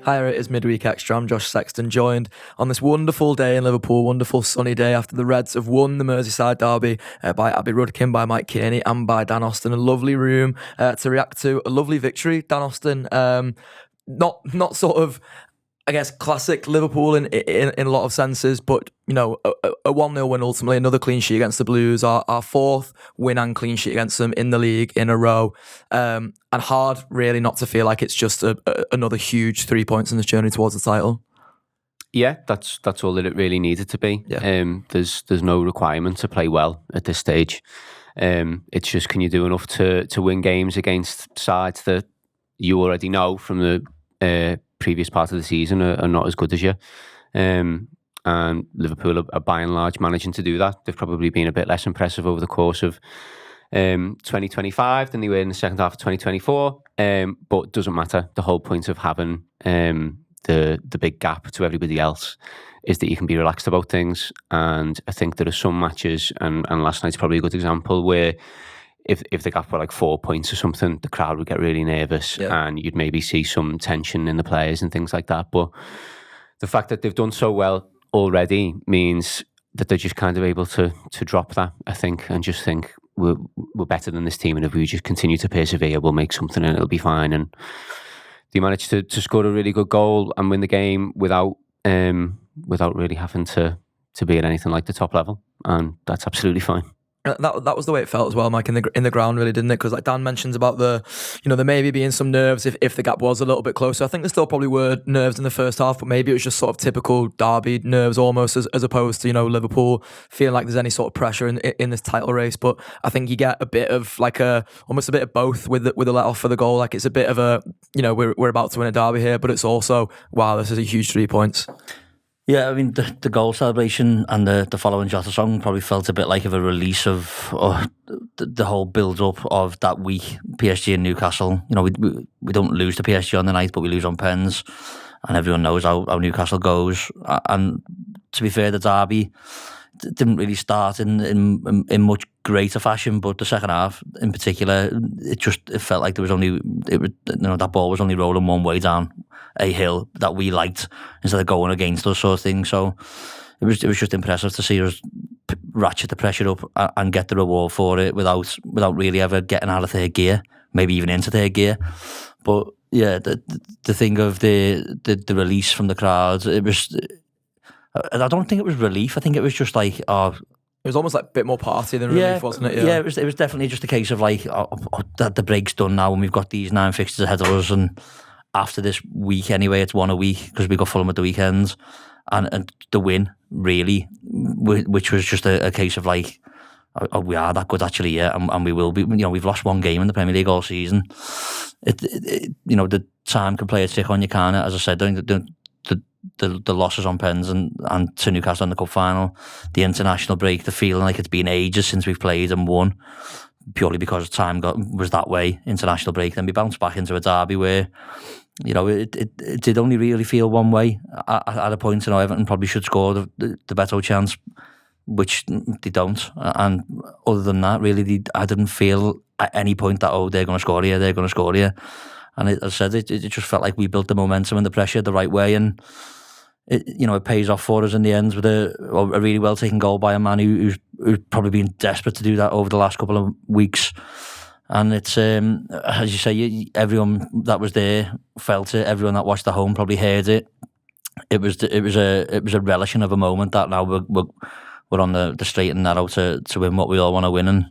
Hi, it is Midweek Extra. I'm Josh Sexton, joined on this wonderful day in Liverpool, wonderful sunny day after the Reds have won the Merseyside derby by Abby Rudkin, by Mike Kearney and by Dan Austin. A lovely room to react to, a lovely victory. Dan Austin, not sort of, I guess, classic Liverpool in a lot of senses, but, you know, a 1-0 win ultimately, another clean sheet against the Blues, our fourth win and clean sheet against them in the league in a row. And hard, really, not to feel like it's just another huge 3 points in this journey towards the title. Yeah, that's all that it really needed to be. Yeah. There's no requirement to play well at this stage. It's just, can you do enough to win games against sides that you already know from the previous part of the season are not as good as you. And Liverpool are by and large managing to do that. They've probably been a bit less impressive over the course of 2025 than they were in the second half of 2024. But it doesn't matter. The whole point of having the big gap to everybody else is that you can be relaxed about things. And I think there are some matches, and last night's probably a good example, where if the gap were like 4 points or something, the crowd would get really nervous, and you'd maybe see some tension in the players and things like that. But the fact that they've done so well already means that they're just kind of able to drop that, I think, and just think we're better than this team, and if we just continue to persevere, we'll make something and it'll be fine. And they managed to score a really good goal and win the game without really having to be at anything like the top level, and that's absolutely fine. That was the way it felt as well, Mike, in the ground, really, didn't it? Because like Dan mentions about there maybe being some nerves if the gap was a little bit closer. I think there still probably were nerves in the first half, but maybe it was just sort of typical derby nerves almost, as opposed to Liverpool feeling like there's any sort of pressure in this title race. But I think you get a bit of like almost a bit of both with the let off for the goal. Like it's a bit of a we're about to win a derby here, but it's also, wow, this is a huge 3 points. Yeah, I mean, the goal celebration and the following Jota song probably felt a bit like of a release of the whole build-up of that week, PSG and Newcastle. We don't lose to PSG on the night, but we lose on pens, and everyone knows how Newcastle goes. And to be fair, the derby didn't really start in much greater fashion, but the second half in particular, it felt like that ball was only rolling one way down a hill that we liked instead of going against us, sort of thing. So it was just impressive to see us ratchet the pressure up and get the reward for it without really ever getting out of third gear, maybe even into third gear. But yeah, the thing of the release from the crowd, it was. I don't think it was relief. I think it was just like, it was almost like a bit more party than relief, wasn't it? Yeah, it was definitely just a case of like, that the break's done now and we've got these 9 fixtures ahead of us, and after this week anyway, it's one a week because we got Fulham at the weekends, and the win, really, which was just a case of like, we are that good actually, yeah, and we will be. We've lost one game in the Premier League all season. The time can play a trick on you, can't it? As I said, the losses on pens and to Newcastle in the cup final, the international break, the feeling like it's been ages since we've played and won, purely because time was that way, international break. Then we bounced back into a derby where, it did only really feel one way at a point. Everton probably should score the better chance, which they don't. And other than that, really, I didn't feel at any point that, they're going to score here. And as I said, it just felt like we built the momentum and the pressure the right way, and it pays off for us in the end with a really well taken goal by a man who's probably been desperate to do that over the last couple of weeks. And it's as you say, everyone that was there felt it. Everyone that watched at home probably heard it. It was a relishing of a moment that now we're on the straight and narrow to win what we all want to win. And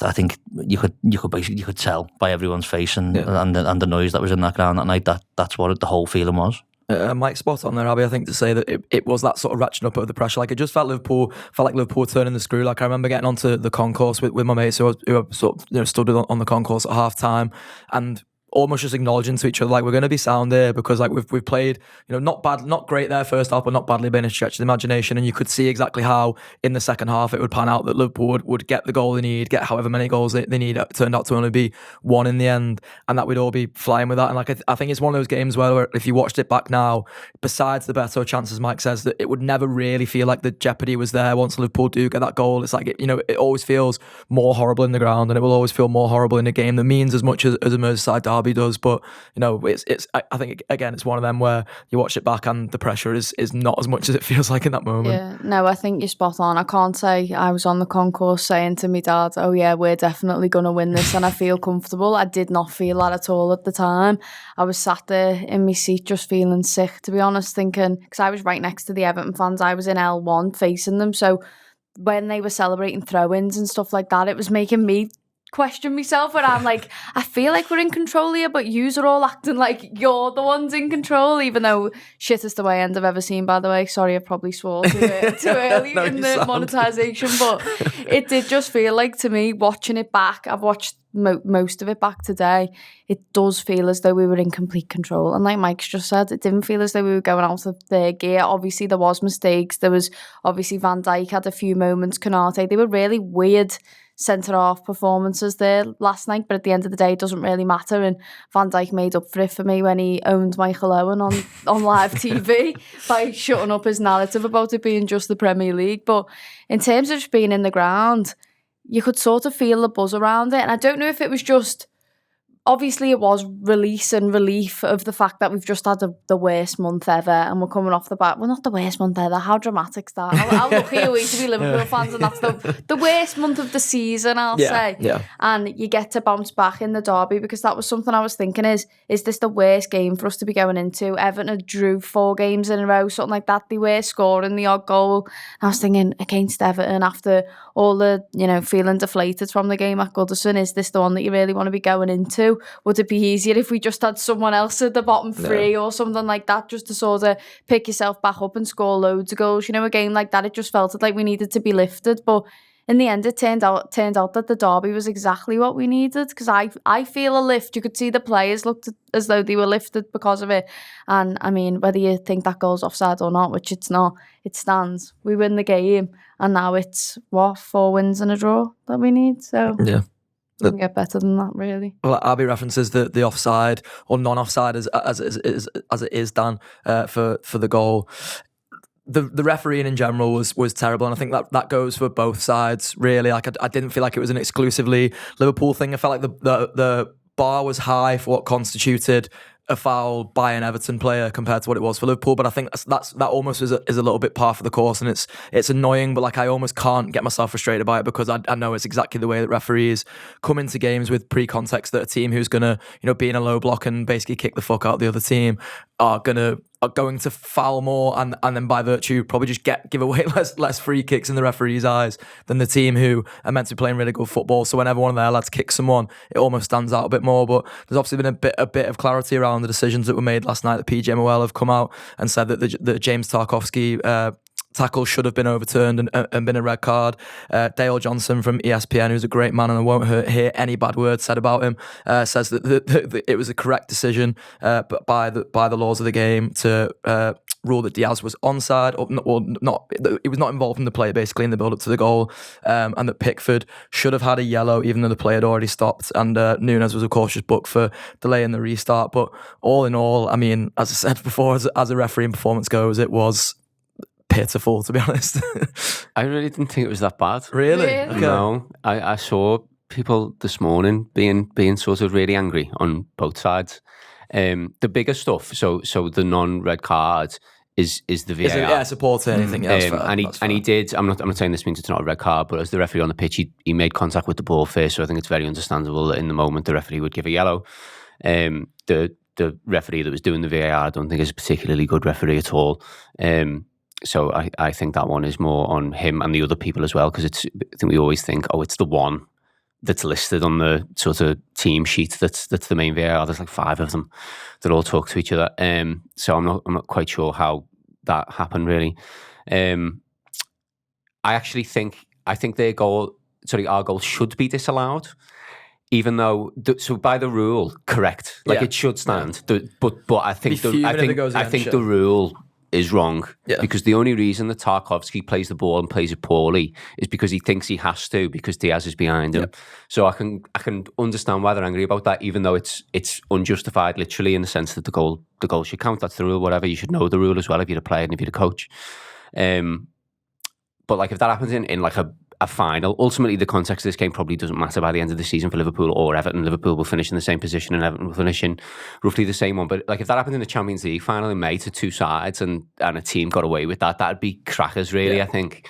I think you could tell by everyone's face and the noise that was in that ground that night that's what the whole feeling was. Mike, spot on there, Abby, I think, to say that it was that sort of ratcheting up of the pressure. Like, it just felt like Liverpool turning the screw. Like, I remember getting onto the concourse with my mates who were sort of stood on the concourse at half time, and almost just acknowledging to each other, like, we're going to be sound here because like we've played, not great there first half, but not badly by any stretch of the imagination. And you could see exactly how in the second half it would pan out that Liverpool would get the goal they need, get however many goals they need. It turned out to only be one in the end, and that we'd all be flying with that. And like I think it's one of those games where if you watched it back now, besides the better chances, Mike says, that it would never really feel like the jeopardy was there once Liverpool do get that goal. It's like it always feels more horrible in the ground, and it will always feel more horrible in a game that means as much as a Merseyside derby. Derby does. But I think again it's one of them where you watch it back and the pressure is not as much as it feels like in that moment. Yeah, no, I think you're spot on. I can't say I was on the concourse saying to me dad, "Oh yeah, we're definitely going to win this," and I feel comfortable. I did not feel that at all at the time. I was sat there in my seat just feeling sick, to be honest, thinking, because I was right next to the Everton fans. I was in L1 facing them, so when they were celebrating throw-ins and stuff like that, it was making me question myself, where I'm like, I feel like we're in control here, but yous are all acting like you're the ones in control, even though shittest the way end I've ever seen, by the way. Sorry, I probably swore too early No, in you the sound. monetization, but it did just feel like, to me, watching it back, I've watched most of it back today, it does feel as though we were in complete control. And like Mike's just said, it didn't feel as though we were going out of their gear. Obviously there was mistakes, there was obviously Van Dijk had a few moments, Konate, they were really weird centre-half performances there last night, but at the end of the day it doesn't really matter, and Van Dijk made up for it for me when he owned Michael Owen on live TV by shutting up his narrative about it being just the Premier League. But in terms of just being in the ground, you could sort of feel the buzz around it, and I don't know if it was just, obviously it was release and relief of the fact that we've just had the worst month ever and we're coming off the back. Well, not the worst month ever. How dramatic's that? How lucky are we to be Liverpool fans, and that's the worst month of the season, I'll say. Yeah. And you get to bounce back in the derby, because that was something I was thinking is this the worst game for us to be going into? Everton drew 4 games in a row, something like that. They were scoring the odd goal. And I was thinking, against Everton, after all the, feeling deflated from the game at Goodison, is this the one that you really want to be going into? Would it be easier if we just had someone else at the bottom 3 or something like that, just to sort of pick yourself back up and score loads of goals? A game like that, it just felt like we needed to be lifted. But in the end, it turned out that the derby was exactly what we needed, because I feel a lift. You could see the players looked as though they were lifted because of it. And I mean, whether you think that goal's offside or not, which it's not, it stands. We win the game, and now it's 4 wins and a draw that we need. So Yeah. Doesn't get better than that, really. Well, Abby references the offside or non-offside as it is, Dan, for the goal. The refereeing in general was terrible, and I think that goes for both sides, really. Like I didn't feel like it was an exclusively Liverpool thing. I felt like the bar was high for what constituted a foul by an Everton player compared to what it was for Liverpool, but I think that almost is a little bit par for the course, and it's annoying, but like I almost can't get myself frustrated by it, because I know it's exactly the way that referees come into games with pre-context that a team who's gonna be in a low block and basically kick the fuck out of the other team are going to foul more, and then by virtue probably just give away less free kicks in the referee's eyes than the team who are meant to be playing really good football. So whenever one of their lads kicks someone, it almost stands out a bit more. But there's obviously been a bit of clarity around the decisions that were made last night. The PGMOL have come out and said that the James Tarkowski tackle should have been overturned and been a red card. Dale Johnson from ESPN, who's a great man and I won't hear any bad words said about him, says that it was a correct decision but by the laws of the game to rule that Diaz was onside or not. He was not involved in the play basically in the build up to the goal, and that Pickford should have had a yellow even though the play had already stopped, and Nunes was of course just booked for delaying the restart. But all in all, I mean, as I said before, as a refereeing performance goes, it was pitiful, to be honest. I really didn't think it was that bad. Really? Really? Okay. No, I saw people this morning being sort of really angry on both sides. The bigger stuff, so the non-red card is the VAR. Is it, yeah, support anything else? And he did. I'm not saying this means it's not a red card, but as the referee on the pitch, he made contact with the ball first. So I think it's very understandable that in the moment the referee would give a yellow. The referee that was doing the VAR, I don't think is a particularly good referee at all. So I think that one is more on him and the other people as well, because I think we always think, it's the one that's listed on the sort of team sheet that's the main VAR. There's like 5 of them that all talk to each other. So I'm not quite sure how that happened really. I think our goal should be disallowed, even though so by the rule, correct. Like it should stand. But I think the rule is wrong, because the only reason that Tarkowski plays the ball and plays it poorly is because he thinks he has to, because Diaz is behind him. So I can understand why they're angry about that, even though it's unjustified literally in the sense that the goal should count. That's the rule. Whatever, you should know the rule as well if you're a player and if you're a coach. But like if that happens in like a a final. Ultimately, the context of this game probably doesn't matter by the end of the season for Liverpool or Everton. Liverpool will finish in the same position and Everton will finish in roughly the same one. But like if that happened in the Champions League final in May to two sides and a team got away with that, that'd be crackers, really, I think.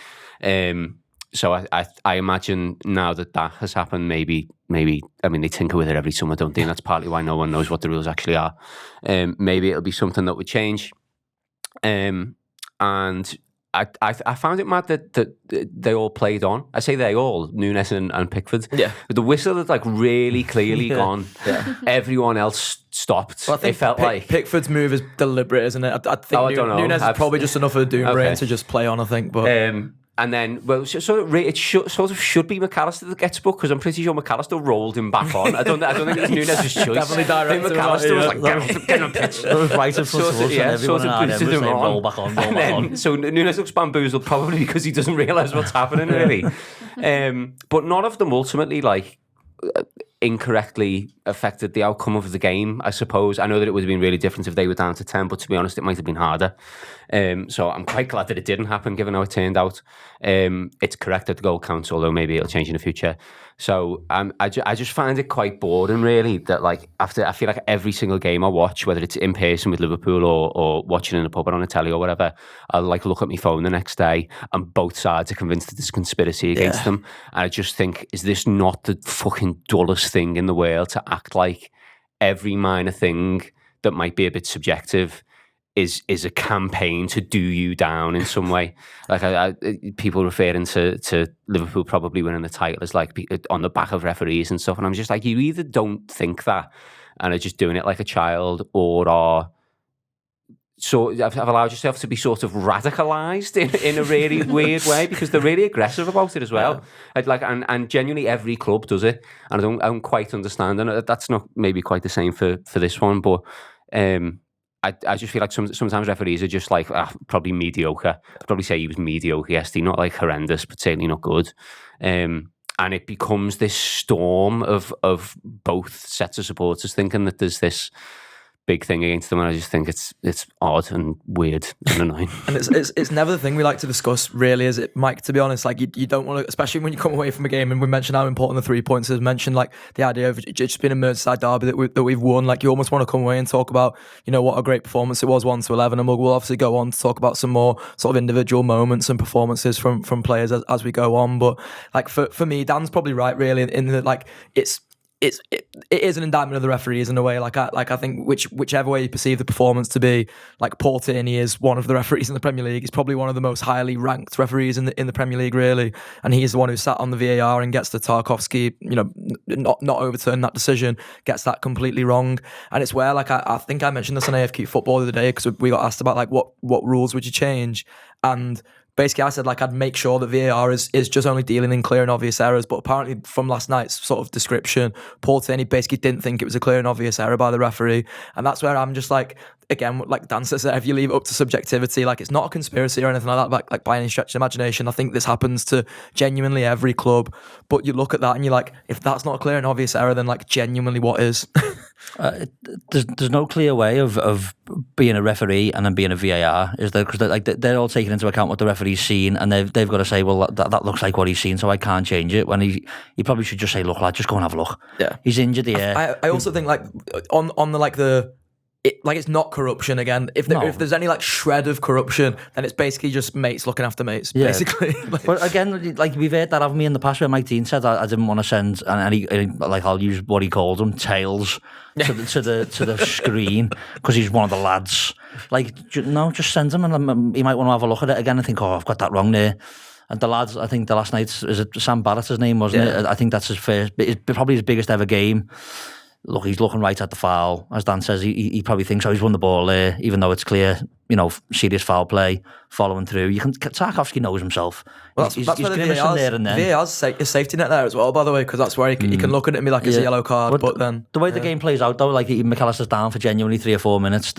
So I imagine now that has happened, maybe, I mean, they tinker with it every summer, don't they? And that's partly why no one knows what the rules actually are. Maybe it'll be something that would change. And I found it mad that they all played on. I say they all, Nunes and Pickford. Yeah. But the whistle had like really clearly gone. Yeah. Everyone else stopped. Well, I think it felt like Pickford's move is deliberate, isn't it? I think I don't know. Nunes is probably just enough of a doom brain to just play on, I think. But and then, well, so it sort of should be McAllister that gets booked because I'm pretty sure McAllister rolled him back on. I don't think it was Nunes' choice. Definitely directed. McAllister was like, get on the pitch. It was right in front of us, and everyone boosted him on. Roll back on. So Nunes looks bamboozled probably because he doesn't realise what's happening, really. But none of them ultimately, like, incorrectly affected the outcome of the game, I suppose. I know that it would have been really different if they were down to 10, but to be honest, it might have been harder. So I'm quite glad that it didn't happen, given how it turned out. It's correct that the goal counts, although maybe it'll change in the future. So I just find it quite boring, really, that like I feel like every single game I watch, whether it's in person with Liverpool or watching in a pub or on a telly or whatever, I'll like look at my phone the next day and both sides are convinced that there's a conspiracy against them. And I just think, is this not the fucking dullest thing in the world to act like every minor thing that might be a bit subjective is a campaign to do you down in some way? Like people referring to Liverpool probably winning the title as like on the back of referees and stuff, and I'm just like, you either don't think that and are just doing it like a child, or are have allowed yourself to be sort of radicalised in a really weird way, because they're really aggressive about it as well. And genuinely every club does it, and I don't quite understand, and that's not maybe quite the same for this one, but I just feel like sometimes referees are just like probably mediocre. I'd probably say he was mediocre yesterday, not like horrendous, but certainly not good. And it becomes this storm of both sets of supporters thinking that there's this big thing against them, and I just think it's odd and weird and annoying. And it's never the thing we like to discuss, really, is it, Mike? To be honest, like you don't want to, especially when you come away from a game, and we mentioned how important the 3 points is. Mentioned like the idea of it just being a Merseyside derby that we've won. Like you almost want to come away and talk about, you know, what a great performance it was, 1-11, and we'll obviously go on to talk about some more sort of individual moments and performances from players as we go on. But like for me, Dan's probably right, really, in that like it is an indictment of the referees in a way. Like I think whichever way you perceive the performance to be, like Paul Tierney is one of the referees in the Premier League. He's probably one of the most highly ranked referees in the Premier League, really. And he's the one who sat on the VAR and gets the Tarkowski, you know, not overturn that decision, gets that completely wrong. And it's where, like, I think I mentioned this on AFQ Football the other day, because we got asked about like what rules would you change, and basically I said like I'd make sure that VAR is just only dealing in clear and obvious errors. But apparently from last night's sort of description, Paul Tierney basically didn't think it was a clear and obvious error by the referee. And that's where I'm just like, again, like Dan says, if you leave it up to subjectivity, like it's not a conspiracy or anything like that, like by any stretch of imagination. I think this happens to genuinely every club. But you look at that and you're like, if that's not a clear and obvious error, then like genuinely what is? There's no clear way of being a referee and then being a VAR, is there? Because they're all taking into account what the referee's seen, and they've got to say, well, that looks like what he's seen, so I can't change it. When he probably should just say, look, lad, just go and have a look. Yeah, he's injured here. I also think like on the like the. It's not corruption again. If there's any like shred of corruption, then it's basically just mates looking after mates, basically. But again, like we've heard that, haven't we, in the past, where Mike Dean said I didn't want to send any like, I'll use what he called them, tails to the screen because he's one of the lads. Like, no, just send him, and he might want to have a look at it again and think, oh, I've got that wrong there. And the lads, I think the last night's, is it Sam Barrett's his name, wasn't it? I think that's probably his biggest ever game. Look, he's looking right at the foul. As Dan says, he probably thinks, he's won the ball there, even though it's clear, you know, serious foul play, following through. Tarkowski knows himself. Well, he's grimacing there and then. VAR's a safety net there as well, by the way, because that's where he can look at it and be like, it's a yellow card, but then... The way the game plays out, though, like McAllister's down for genuinely 3 or 4 minutes,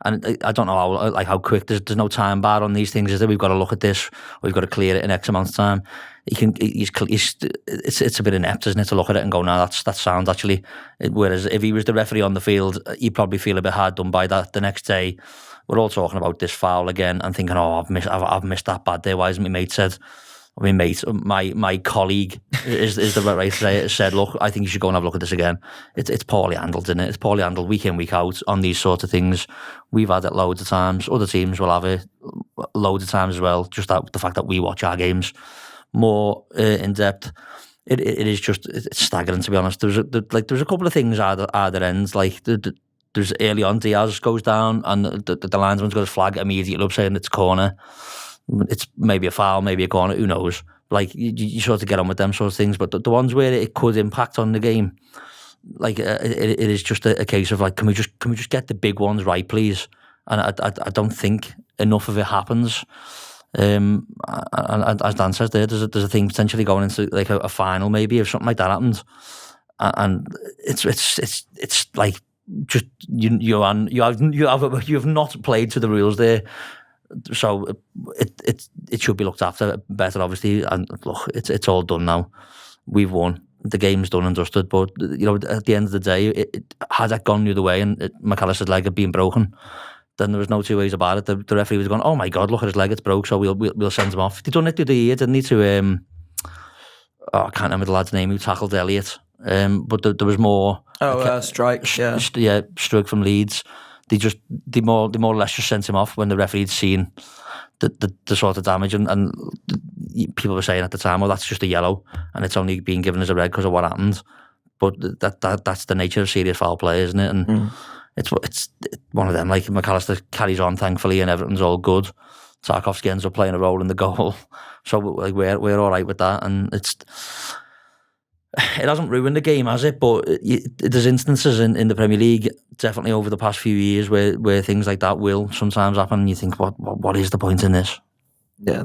and I don't know how quick, there's no time bar on these things, is there? We've got to look at this, we've got to clear it in X amount of time. It's a bit inept, isn't it, to look at it and go, no, that's sound, actually. Whereas if he was the referee on the field, he'd probably feel a bit hard done by that the next day. We're all talking about this foul again and thinking, oh, I've missed that bad day. Why hasn't my mate said, I mean, mate, my colleague is the right way to say it, said, look, I think you should go and have a look at this again. It's poorly handled, isn't it? It's poorly handled week in, week out on these sorts of things. We've had it loads of times. Other teams will have it loads of times as well. Just the fact that we watch our games more in depth. It is just, it's staggering, to be honest. There's a couple of things at either ends. Like, there's early on, Diaz goes down and the linesman's got his flag immediately up saying it's corner. It's maybe a foul, maybe a corner, who knows? Like, you sort of get on with them sort of things, but the ones where it could impact on the game, like, it is just a case of, like, can we just get the big ones right, please? And I don't think enough of it happens. And as Dan says there's a thing potentially going into, like, a final maybe, if something like that happens. And it's like, just you have not played to the rules there. So it should be looked after better, obviously. And look, it's all done now. We've won. The game's done and dusted. But at the end of the day, had that gone the other way and McAllister's leg had been broken, then there was no two ways about it. The referee was going, "Oh my God, look at his leg, it's broke. So we'll send him off." He done it the other year, didn't he? To I can't remember the lad's name who tackled Elliott. But there was more. Strike. Yeah, Strike from Leeds. They more or less just sent him off when the referee'd seen the sort of damage, and people were saying at the time, "Oh, that's just a yellow, and it's only being given as a red because of what happened." But that's the nature of serious foul play, isn't it? And it's one of them. Like, McAllister carries on, thankfully, and everything's all good. Tarkowski ends up playing a role in the goal, so like we're all right with that, and it hasn't ruined the game, has it? But there's instances in the Premier League, definitely over the past few years, where things like that will sometimes happen, and you think, what is the point in this? Yeah,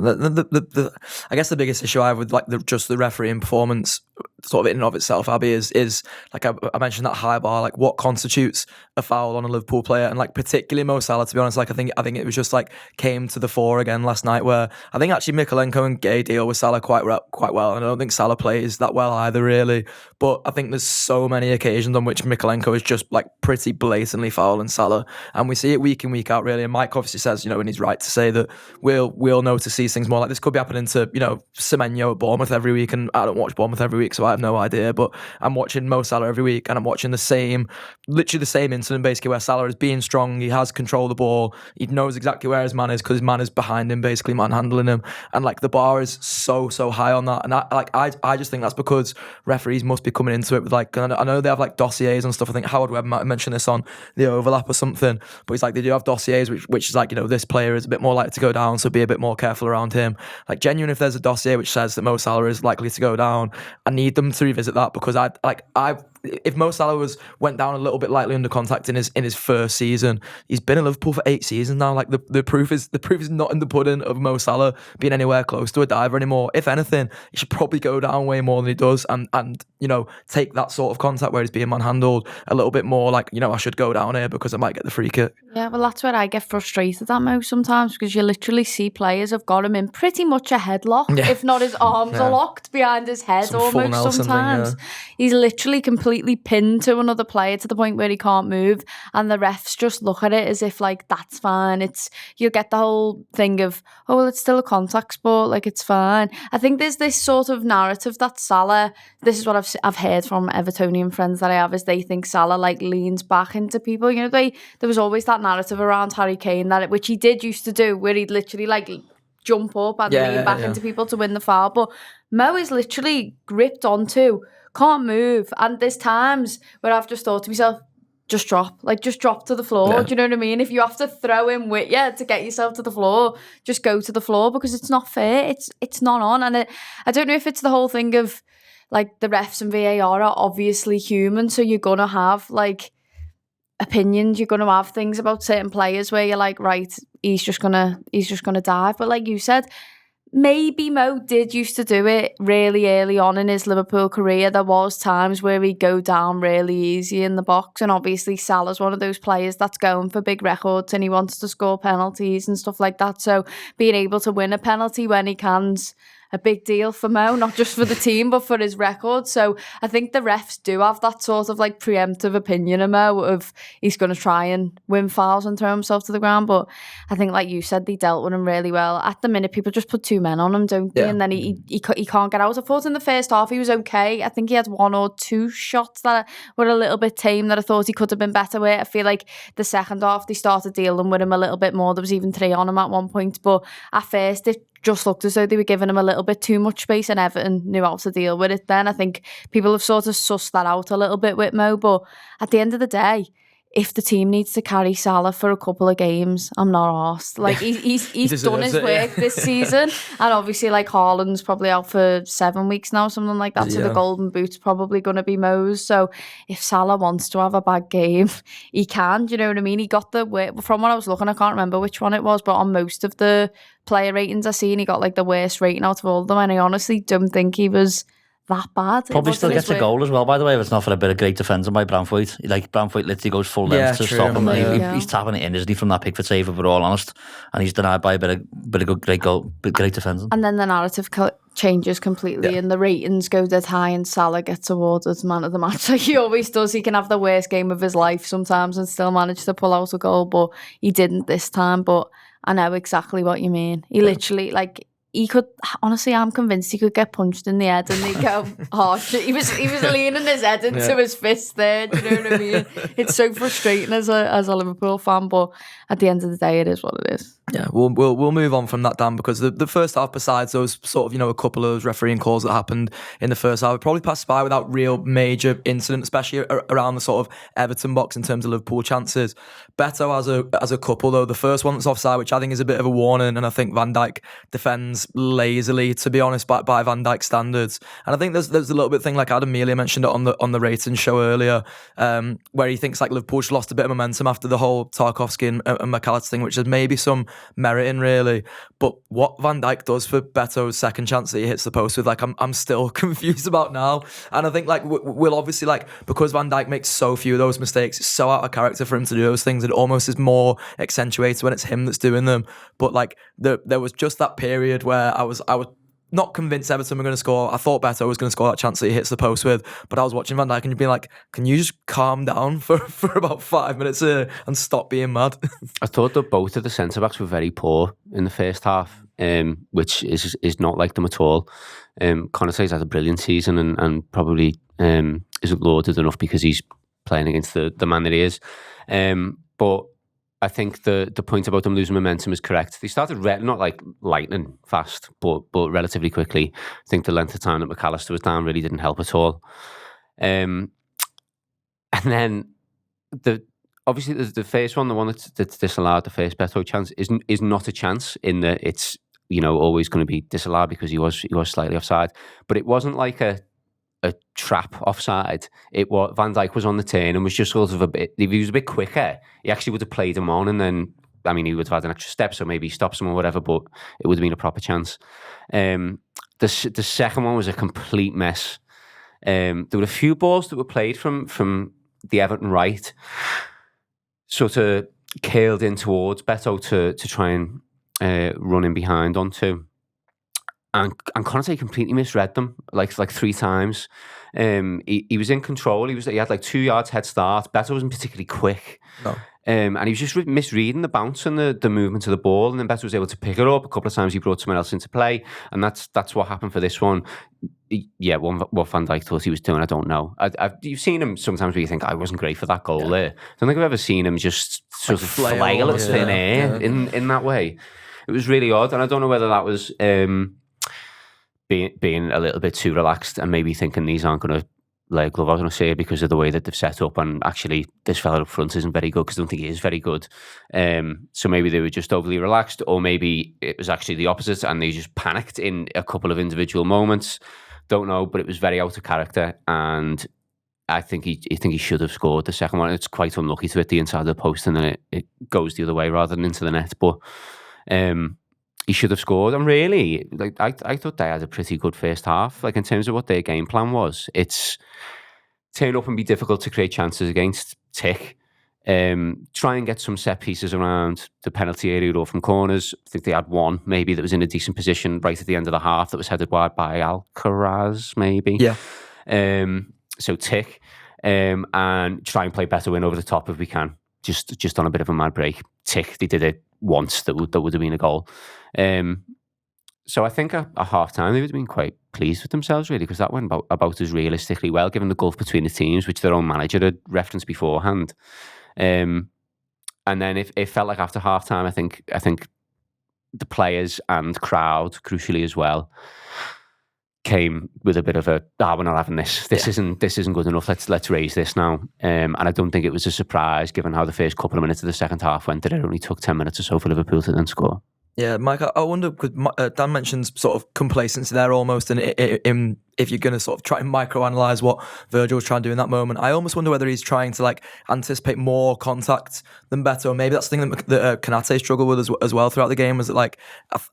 I guess the biggest issue I have with, like, just the refereeing performance, sort of in and of itself, Abby, is like I mentioned, that high bar, like, what constitutes a foul on a Liverpool player, and, like, particularly Mo Salah, to be honest. Like, I think it was just, like, came to the fore again last night, where I think actually Mykolenko and Gay deal with Salah quite well, and I don't think Salah plays that well either, really. But I think there's so many occasions on which Mykolenko is just, like, pretty blatantly fouling Salah, and we see it week in, week out, really. And Mike obviously says, and he's right to say that we'll notice these things more. Like, this could be happening to Semenyo at Bournemouth every week, and I don't watch Bournemouth every week, so I have no idea. But I'm watching Mo Salah every week, and I'm watching literally the same incident, basically, where Salah is being strong, he has control of the ball, he knows exactly where his man is because his man is behind him, basically manhandling him, and, like, the bar is so high on that. And I just think that's because referees must be coming into it with, like, I know they have, like, dossiers and stuff. I think Howard Webb might have mentioned this on the Overlap or something, but he's like, they do have dossiers which is like, this player is a bit more likely to go down, so be a bit more careful around him. Like, genuine, if there's a dossier which says that Mo Salah is likely to go down, I need them to revisit that, because if Mo Salah went down a little bit lightly under contact in his first season, he's been in Liverpool for 8 seasons now. Like, the proof is not in the pudding of Mo Salah being anywhere close to a diver anymore. If anything, he should probably go down way more than he does, and take that sort of contact where he's being manhandled a little bit more. Like, I should go down here because I might get the free kick. Yeah, well, that's where I get frustrated at, Mo, sometimes, because you literally see players have got him in pretty much a headlock, if not his arms are locked behind his head almost sometimes. He's literally completely pinned to another player to the point where he can't move, and the refs just look at it as if, like, that's fine. You'll get the whole thing of, oh, well, it's still a contact sport, like, it's fine. I think there's this sort of narrative that Salah, this is what I've heard from Evertonian friends that I have, is they think Salah, like, leans back into people. There was always that narrative around Harry Kane, which he did used to do, where he'd literally, like, jump up and lean back into people to win the foul. But Mo is literally gripped onto, can't move. And there's times where I've just thought to myself, just drop to the floor. Yeah. Do you know what I mean? If you have to throw him with you to get yourself to the floor, just go to the floor, because it's not fair. It's not on. And I don't know if it's the whole thing of, like, the refs and VAR are obviously human, so you're gonna have, like, opinions, you're gonna have things about certain players where you're like, right, he's just gonna dive. But like you said, maybe Mo did used to do it really early on in his Liverpool career. There was times where he'd go down really easy in the box, and obviously Salah's one of those players that's going for big records and he wants to score penalties and stuff like that. So being able to win a penalty when he can's a big deal for Mo, not just for the team, but for his record. So I think the refs do have that sort of like preemptive opinion of Mo of he's going to try and win fouls and throw himself to the ground. But I think, like you said, they dealt with him really well. At the minute, people just put 2 men on him, don't they? And then he can't get out. I thought in the first half he was okay. I think he had 1 or 2 shots that were a little bit tame that I thought he could have been better with. I feel like the second half they started dealing with him a little bit more. There was even 3 on him at one point. But at first it just looked as though they were giving him a little bit too much space, and Everton knew how to deal with it then. I think people have sort of sussed that out a little bit with Mo, but at the end of the day, if the team needs to carry Salah for a couple of games, I'm not arsed. Like, he's done his work this season. And obviously, like, Haaland's probably out for 7 weeks now, something like that. So the golden boot's probably going to be Mo's. So if Salah wants to have a bad game, he can. Do you know what I mean? He got the work. From what I was looking, I can't remember which one it was, but on most of the player ratings I seen, he got like the worst rating out of all of them. And I honestly don't think he was that bad. Probably still gets a goal as well, by the way, if it's not for a bit of great defending by Branthwaite. Like, Branthwaite literally goes full length to stop him. He's tapping it in, isn't he, from that Pickford save, if we're all honest. And he's denied by a bit of good, great goal, great defending. And then the narrative changes completely and the ratings go dead high and Salah gets awarded man of the match like he always does. He can have the worst game of his life sometimes and still manage to pull out a goal, but he didn't this time. But I know exactly what you mean. He literally, like, he could, honestly, I'm convinced he could get punched in the head and they go, oh, shit. He was leaning his head into his fist there. Do you know what I mean? It's so frustrating as a Liverpool fan, but at the end of the day, it is what it is. Yeah, we'll move on from that, Dan, because the first half, besides those sort of, a couple of those refereeing calls that happened in the first half, it probably passed by without real major incident, especially around the sort of Everton box in terms of Liverpool chances. Beto as a couple, though, the first one that's offside, which I think is a bit of a warning, and I think Van Dijk defends lazily, to be honest, by Van Dijk standards. And I think there's a little bit thing, like Adam Mealy mentioned it on the ratings show earlier, where he thinks like Liverpool just lost a bit of momentum after the whole Tarkowski and McAllister thing, which is maybe some merit in, really. But what Van Dijk does for Beto's second chance that he hits the post with, like, I'm still confused about now. And I think, like, we'll obviously, like, because Van Dijk makes so few of those mistakes, it's so out of character for him to do those things. It almost is more accentuated when it's him that's doing them. But, like, there was just that period where I was not convinced Everton were going to score. I thought Beto was going to score that chance that he hits the post with, but I was watching Van Dijk and you'd be like, can you just calm down for about 5 minutes and stop being mad? I thought that both of the centre-backs were very poor in the first half, which is not like them at all. Konaté's had a brilliant season and probably isn't lauded enough because he's playing against the man that he is. But I think the point about them losing momentum is correct. They started not like lightning fast, but relatively quickly. I think the length of time that McAllister was down really didn't help at all. And then obviously the first one, the one that's disallowed, the first Beto chance, is not a chance in that it's always going to be disallowed because he was slightly offside. But it wasn't like a trap offside. Van Dijk was on the turn and was just sort of if he was a bit quicker, he actually would have played him on, and then he would have had an extra step, so maybe he stops him or whatever, but it would have been a proper chance. The second one was a complete mess. There were a few balls that were played from the Everton right, sort of curled in towards Beto to try and run in behind onto. And Konaté completely misread them like 3 times. He was in control. He had like 2 yards head start. Beto wasn't particularly quick. No. And he was just misreading the bounce and the movement of the ball. And then Beto was able to pick it up. A couple of times he brought someone else into play. And that's what happened for this one. Yeah, what Van Dijk thought he was doing, I don't know. You've seen him sometimes where you think, I wasn't great for that goal there. I don't think I've ever seen him just sort of flail at thin air in that way. It was really odd. And I don't know whether that was being a little bit too relaxed and maybe thinking these aren't going to lay a glove out on us here because of the way that they've set up, and actually this fella up front isn't very good because I don't think he is very good. So maybe they were just overly relaxed, or maybe it was actually the opposite and they just panicked in a couple of individual moments. Don't know, but it was very out of character, and I think he should have scored the second one. It's quite unlucky to hit the inside of the post and then it goes the other way rather than into the net, but he should have scored. And really, like I thought they had a pretty good first half. Like in terms of what their game plan was, it's turn up and be difficult to create chances against, tick. Try and get some set pieces around the penalty area or from corners. I think they had one maybe that was in a decent position right at the end of the half that was headed wide by Alcaraz, maybe. Yeah. So tick. And try and play better win over the top if we can. Just on a bit of a mad break. Tick. They did it once. That would have been a goal. So I think at half time they would have been quite pleased with themselves, really, because that went about as realistically well, given the gulf between the teams, which their own manager had referenced beforehand. And then it felt like after half time, I think the players and crowd, crucially as well, came with a bit of a, we're not having this. This isn't good enough. Let's raise this now. And I don't think it was a surprise, given how the first couple of minutes of the second half went, that it only took 10 minutes or so for Liverpool to then score. Yeah, Mike, I wonder, because Dan mentions sort of complacency there almost, and if you're going to sort of try and microanalyze what Virgil was trying to do in that moment, I almost wonder whether he's trying to like anticipate more contact than Beto. Or maybe that's the thing that Konate struggled with as well throughout the game, was that like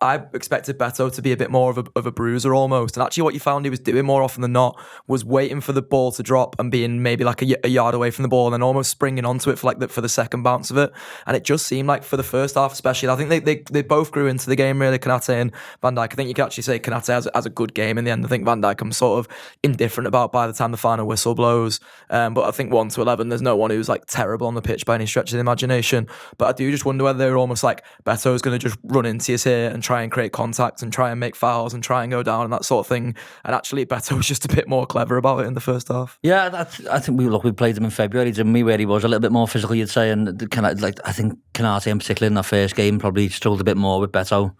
I expected Beto to be a bit more of a bruiser almost, and actually what you found he was doing more often than not was waiting for the ball to drop and being maybe like a yard away from the ball and then almost springing onto it for the second bounce of it. And it just seemed like for the first half especially, I think they both grew into the game really, Konate and Van Dijk. I think you can actually say Konate has a good game in the end. I think Van Dijk I'm sort of indifferent about by the time the final whistle blows. But I think 1 to 11, there's no one who's like terrible on the pitch by any stretch of the imagination. But I do just wonder whether they're almost like Beto's going to just run into us here and try and create contact and try and make fouls and try and go down and that sort of thing. And actually Beto was just a bit more clever about it in the first half. Yeah, I think we played him in February, didn't we, where he was a little bit more physical, you'd say. And I think Konate in particular in that first game probably struggled a bit more with Beto.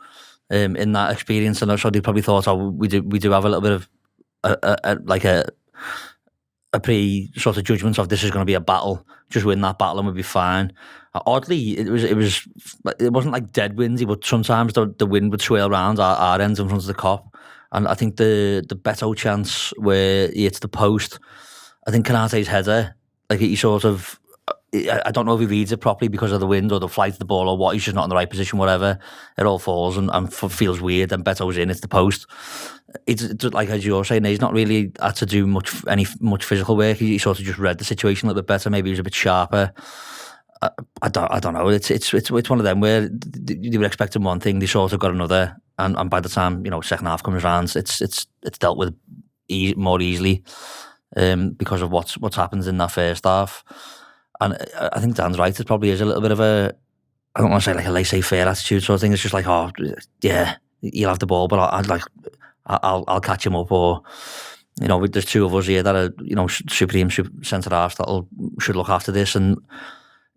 In that experience, and so they probably thought, we do have a little bit of a pre sort of judgment of this is going to be a battle. Just win that battle and we'll be fine. Oddly, it wasn't like dead windy, but sometimes the wind would swirl around our ends in front of the Kop. And I think the Beto chance where he hits the post, I think Konate's header, like he sort of, I don't know if he reads it properly because of the wind or the flight of the ball or what. He's just not in the right position, whatever. It all falls and feels weird. And Beto's in, it's the post. It's like, as you're saying, he's not really had to do much physical work. He sort of just read the situation a little bit better. Maybe he was a bit sharper. I don't know. It's one of them where you would expect him one thing, they sort of got another. And by the time second half comes around, it's dealt with more easily because of what's happened in that first half. And I think Dan's right. It probably is a little bit of I don't want to say like a laissez-faire attitude sort of thing. It's just like, oh yeah, he'll have the ball, but I'll catch him up. Or there's two of us here that are supreme centre halves that should look after this. And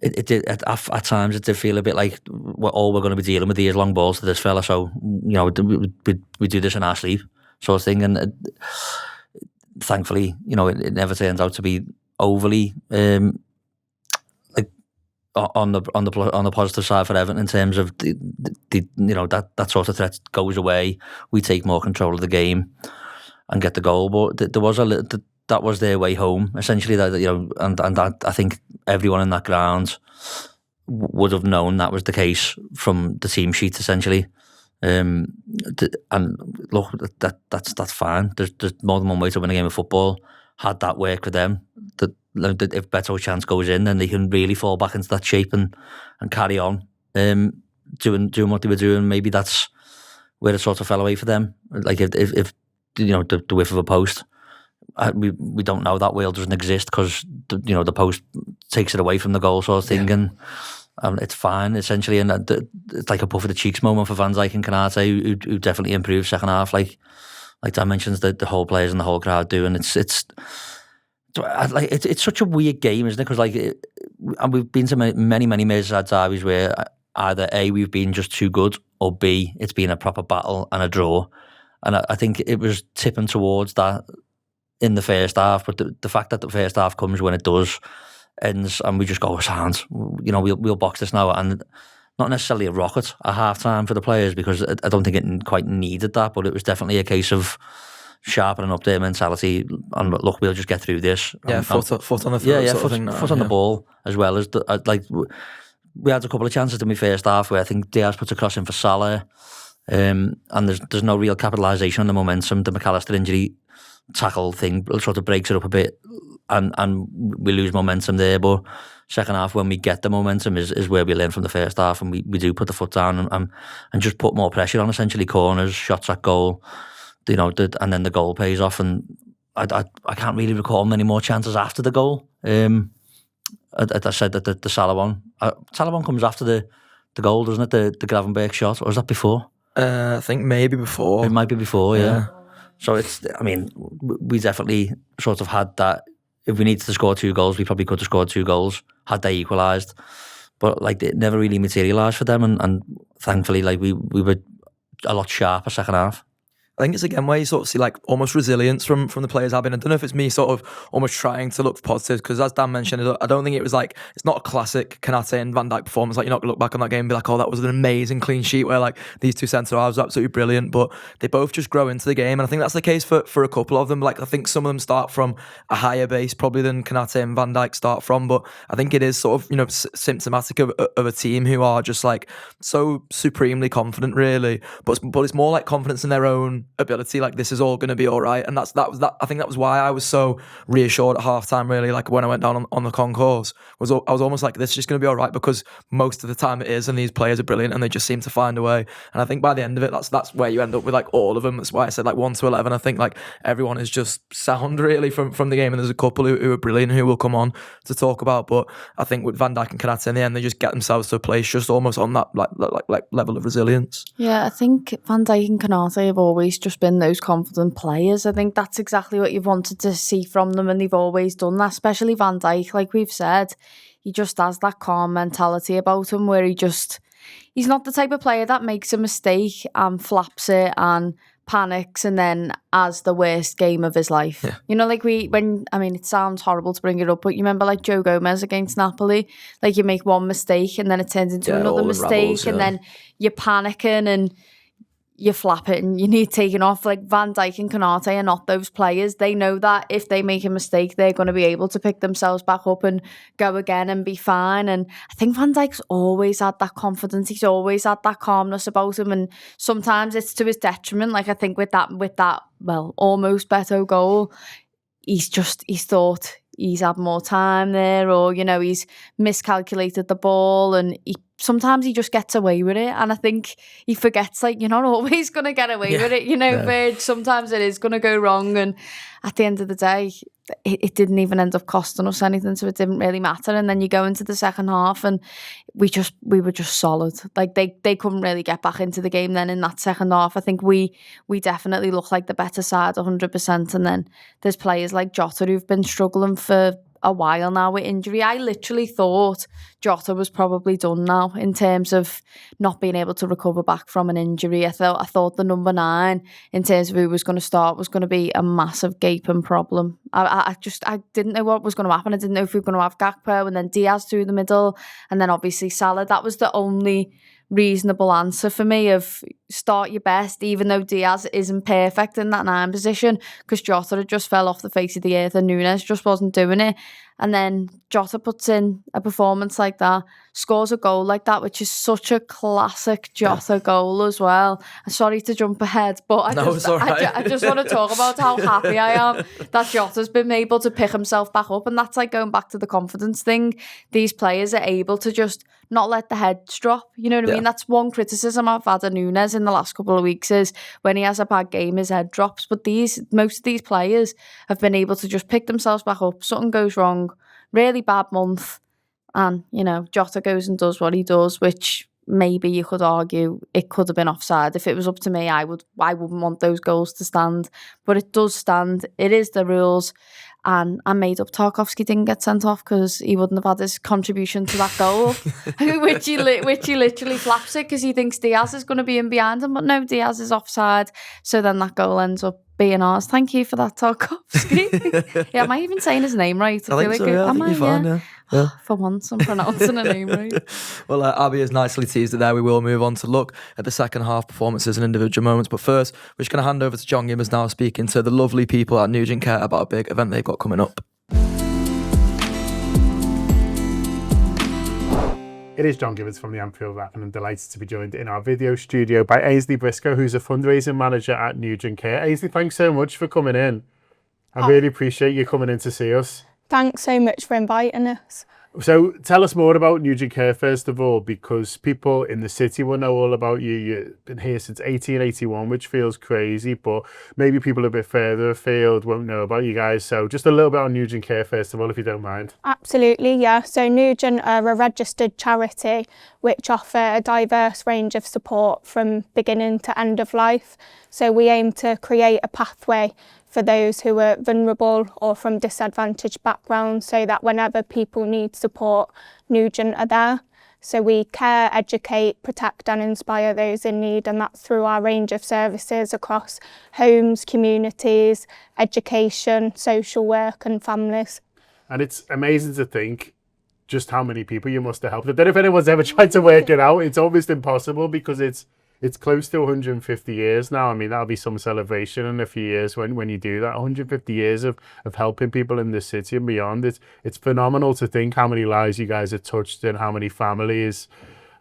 it did at times it did feel a bit like all we're going to be dealing with these long balls to this fella. So we do this in our sleep sort of thing. And thankfully, it never turns out to be overly. On the positive side for Everton in terms of that sort of threat goes away. We take more control of the game and get the goal. But there was that was their way home essentially. That and that I think everyone in that ground would have known that was the case from the team sheet essentially. And look, that's fine. There's more than one way to win a game of football. Had that work for them, if Beto's chance goes in, then they can really fall back into that shape and carry on doing what they were doing. Maybe that's where it sort of fell away for them. Like if the whiff of a post, we don't know that wheel doesn't exist because the post takes it away from the goal sort of thing, and it's fine essentially. And it's like a puff of the cheeks moment for Van Dijk and Konate, who definitely improved second half. Like Dan mentions, the whole players and the whole crowd do, and it's such a weird game, isn't it? Because and we've been to many Merseyside derbies where either A, we've been just too good, or B, it's been a proper battle and a draw. And I think it was tipping towards that in the first half. But the fact that the first half comes when it does, ends, and we just go, hands, we'll box this now, and not necessarily a rocket at half time for the players, because I don't think it quite needed that, but it was definitely a case of sharpening up their mentality and look, we'll just get through this. Yeah, foot on the throat. Yeah, foot on the ball, as well as we had a couple of chances in my first half where I think Diaz puts a cross in for Salah, and there's no real capitalisation on the momentum. The McAllister injury tackle thing sort of breaks it up a bit, and we lose momentum there. But second half, when we get the momentum, is where we learn from the first half, and we do put the foot down and just put more pressure on, essentially corners, shots at goal, and then the goal pays off. And I can't really recall many more chances after the goal. I said that the Salah one comes after the goal, doesn't it? The Gravenberch shot, or is that before? I think maybe before. It might be before, yeah. So we definitely sort of had that. If we needed to score 2 goals, we probably could have scored 2 goals had they equalised. But it never really materialised for them, and thankfully, we were a lot sharper second half. I think it's again where you sort of see almost resilience from the players. I don't know if it's me sort of almost trying to look for positives, because as Dan mentioned, I don't think it was it's not a classic Konate and Van Dijk performance. You're not going to look back on that game and be like, oh, that was an amazing clean sheet where these 2 centre-halves were absolutely brilliant, but they both just grow into the game. And I think that's the case for a couple of them. I think some of them start from a higher base probably than Konate and Van Dijk start from, but I think it is sort of, symptomatic of a team who are just so supremely confident, really, but it's more confidence in their own ability, this is all going to be all right. And I think that was why I was so reassured at halftime, really, when I went down on the concourse, I was almost this is just going to be all right, because most of the time it is, and these players are brilliant and they just seem to find a way. And I think by the end of it, that's where you end up with all of them. That's why I said 1 to 11. I think everyone is just sound, really, from the game, and there's a couple who are brilliant who we'll come on to talk about. But I think with Van Dijk and Konate in the end, they just get themselves to a place just almost on that level of resilience. Yeah, I think Van Dijk and Konate have always just been those confident players. I think that's exactly what you've wanted to see from them, and they've always done that, especially Van Dijk. Like we've said, he just has that calm mentality about him where he's not the type of player that makes a mistake and flaps it and panics and then has the worst game of his life. Yeah. It sounds horrible to bring it up, but you remember Joe Gomez against Napoli, you make one mistake and then it turns into another mistake, and then you're panicking and you flap it and you need taking off. Van Dijk and Konate are not those players. They know that if they make a mistake, they're going to be able to pick themselves back up and go again and be fine. And I think Van Dijk's always had that confidence. He's always had that calmness about him, and sometimes it's to his detriment. I think with that almost Beto goal, he's thought he's had more time there, or he's miscalculated the ball, and sometimes he just gets away with it, and I think he forgets you're not always going to get away with it, Virg, sometimes it is going to go wrong, and at the end of the day it didn't even end up costing us anything, so it didn't really matter. And then you go into the second half and we were just solid. They couldn't really get back into the game then in that second half. I think we definitely look like the better side 100%, and then there's players like Jota who've been struggling for a while now with injury. I literally thought Jota was probably done now in terms of not being able to recover back from an injury. I thought the number 9 in terms of who was going to start was going to be a massive gaping problem. I didn't know what was going to happen. I didn't know if we were going to have Gakpo and then Diaz through the middle and then obviously Salah. That was the only reasonable answer for me, of start your best, even though Diaz isn't perfect in that 9 position, because Jota had just fell off the face of the earth and Núñez just wasn't doing it. And then Jota puts in a performance like that, scores a goal like that, which is such a classic Jota goal as well. I'm sorry to jump ahead, but I just want to talk about how happy I am that Jota's been able to pick himself back up. And that's going back to the confidence thing. These players are able to just not let the heads drop. You know what I mean? That's one criticism I've had of Núñez in the last couple of weeks, is when he has a bad game, his head drops. But most of these players have been able to just pick themselves back up. Something goes wrong, really bad month, and Jota goes and does what he does, which maybe you could argue it could have been offside. If it was up to me, I wouldn't want those goals to stand, but it does stand. It is the rules. And I made up Tarkowski didn't get sent off because he wouldn't have had his contribution to that goal, which he literally flaps it because he thinks Diaz is going to be in behind him, but no, Diaz is offside. So then that goal ends up being ours. Thank you for that, Tarkowski. Yeah, am I even saying his name right? I think so, yeah. I think you're fine, yeah. For once, I'm pronouncing a name right. Well, Abby has nicely teased it there. We will move on to look at the second half performances and individual moments. But first, we're just going to hand over to John Gibbons now, speaking to the lovely people at Nugent Care about a big event they've got coming up. It is John Gibbons from the Anfield Wrap, and I'm delighted to be joined in our video studio by Ainsley Briscoe, who's a fundraising manager at Nugent Care. Ainsley, thanks so much for coming in. I really appreciate you coming in to see us. Thanks so much for inviting us. So tell us more about Nugent Care, first of all, because people in the city will know all about you. You've been here since 1881, which feels crazy, but maybe people a bit further afield won't know about you guys. So just a little bit on Nugent Care, first of all, if you don't mind. Absolutely, yeah. So Nugent are a registered charity which offer a diverse range of support from beginning to end of life. So we aim to create a pathway for those who are vulnerable or from disadvantaged backgrounds, so that whenever people need support, Nugent are there. So we care, educate, protect and inspire those in need, and that's through our range of services across homes, communities, education, social work and families. And it's amazing to think just how many people you must have helped. I don't know if anyone's ever tried to work it out. It's almost impossible because it's close to 150 years now. I mean, that'll be some celebration in a few years when you do that. 150 years of helping people in this city and beyond. It's phenomenal to think how many lives you guys have touched and how many families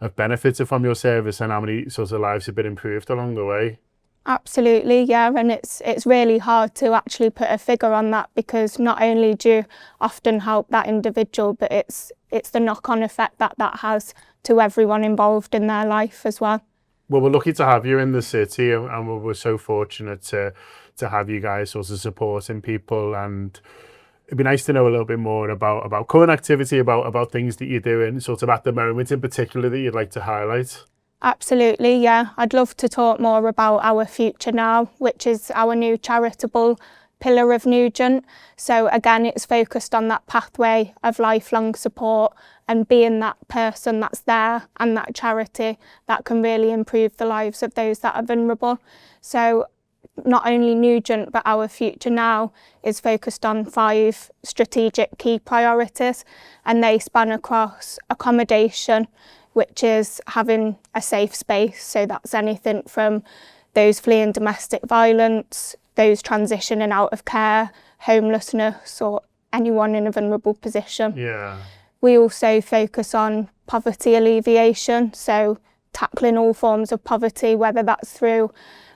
have benefited from your service and how many sorts of lives have been improved along the way. Absolutely, yeah, and it's really hard to actually put a figure on that, because not only do you often help that individual, but it's the knock-on effect that has to everyone involved in their life as well. Well, we're lucky to have you in the city, and we're so fortunate to have you guys sort of supporting people. And it'd be nice to know a little bit more about current activity, about things that you're doing sort of at the moment in particular that you'd like to highlight. Absolutely, yeah. I'd love to talk more about our Future Now, which is our new charitable pillar of Nugent. So again, it's focused on that pathway of lifelong support and being that person that's there and that charity that can really improve the lives of those that are vulnerable. So not only Nugent, but our Future Now is focused on 5 strategic key priorities, and they span across accommodation, which is having a safe space. So that's anything from those fleeing domestic violence, those transitioning out of care, homelessness, or anyone in a vulnerable position. Yeah. We also focus on poverty alleviation, so tackling all forms of poverty, whether that's through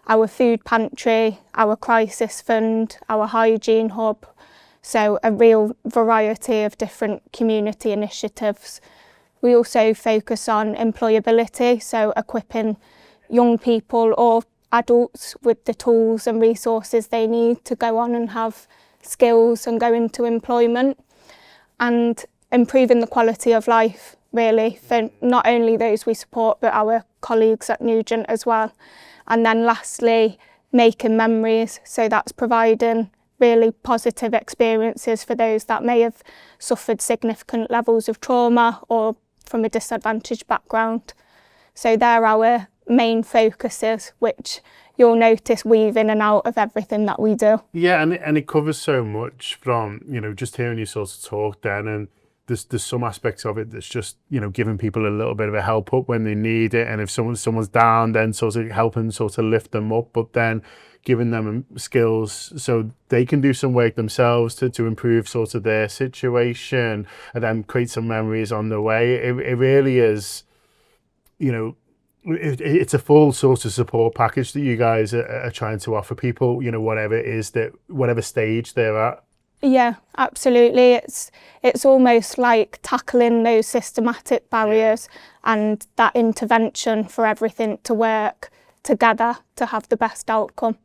our food pantry, our crisis fund, our hygiene hub. So a real variety of different community initiatives. We also focus on employability, so equipping young people or adults with the tools and resources they need to go on and have skills and go into employment, and improving the quality of life really for not only those we support but our colleagues at Nugent as well. And then lastly, making memories, so that's providing really positive experiences for those that may have suffered significant levels of trauma or from a disadvantaged background. So they're our main focuses, which you'll notice weave in and out of everything that we do. Yeah, and it covers so much from, just hearing you sort of talk then, and there's some aspects of it that's just, giving people a little bit of a help up when they need it, and if someone's down, then sort of helping sort of lift them up, but then giving them skills so they can do some work themselves to improve sort of their situation and then create some memories on the way. It really is, it's a full sort of support package that you guys are trying to offer people, whatever it is whatever stage they're at. Yeah, absolutely. It's almost like tackling those systematic barriers and that intervention for everything to work together to have the best outcome.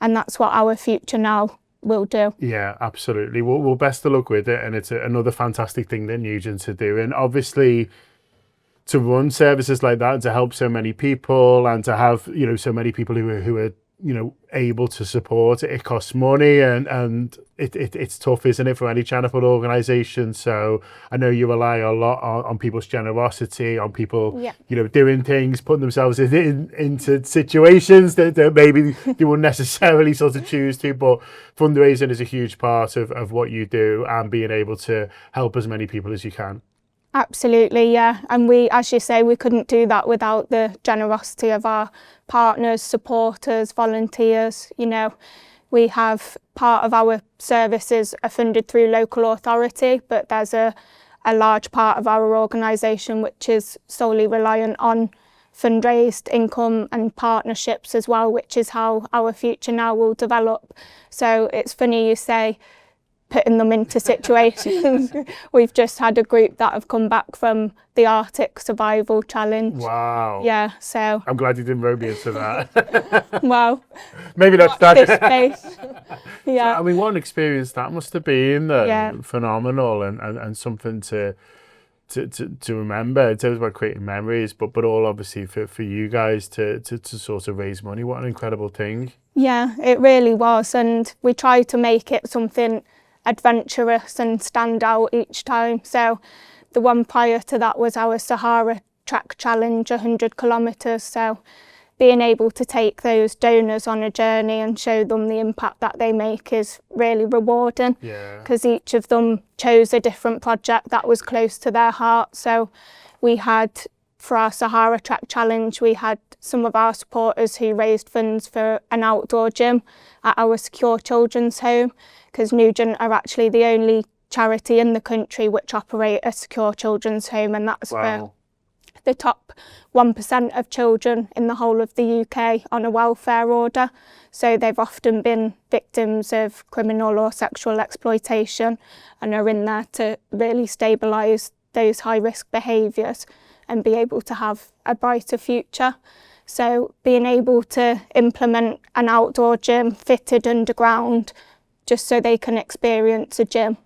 And that's what our Future Now will do. Yeah, absolutely. Well, best of luck with it. And it's another fantastic thing that Nugent are doing. Obviously, to run services like that and to help so many people and to have, so many people who are able to support it costs money, and it's tough, isn't it, for any charitable organisation? So I know you rely a lot on people's generosity, on people doing things, putting themselves into situations that maybe they wouldn't necessarily sort of choose to, but fundraising is a huge part of what you do and being able to help as many people as you can. Absolutely, yeah. And we, as you say, we couldn't do that without the generosity of our partners, supporters, volunteers. We have part of our services are funded through local authority, but there's a large part of our organisation which is solely reliant on fundraised income and partnerships as well, which is how our Future Now will develop. So it's funny you say putting them into situations. We've just had a group that have come back from the Arctic Survival Challenge. Wow. Yeah, so, I'm glad you didn't rope me into that. well, Maybe that's watch this that. space. Yeah. I mean, what an experience that must have been. Yeah. Phenomenal and something to remember in terms of creating memories, but all obviously for you guys to sort of raise money. What an incredible thing. Yeah, it really was, and we tried to make it something adventurous and stand out each time. So the one prior to that was our Sahara Track Challenge, 100 kilometres. So being able to take those donors on a journey and show them the impact that they make is really rewarding. Yeah. Because each of them chose a different project that was close to their heart. So we had, for our Sahara Track Challenge, we had some of our supporters who raised funds for an outdoor gym at our secure children's home, because Nugent are actually the only charity in the country which operate a secure children's home, and that's for the top 1% of children in the whole of the UK on a welfare order. So they've often been victims of criminal or sexual exploitation and are in there to really stabilise those high-risk behaviours and be able to have a brighter future. So being able to implement an outdoor gym fitted underground just so they can experience a gym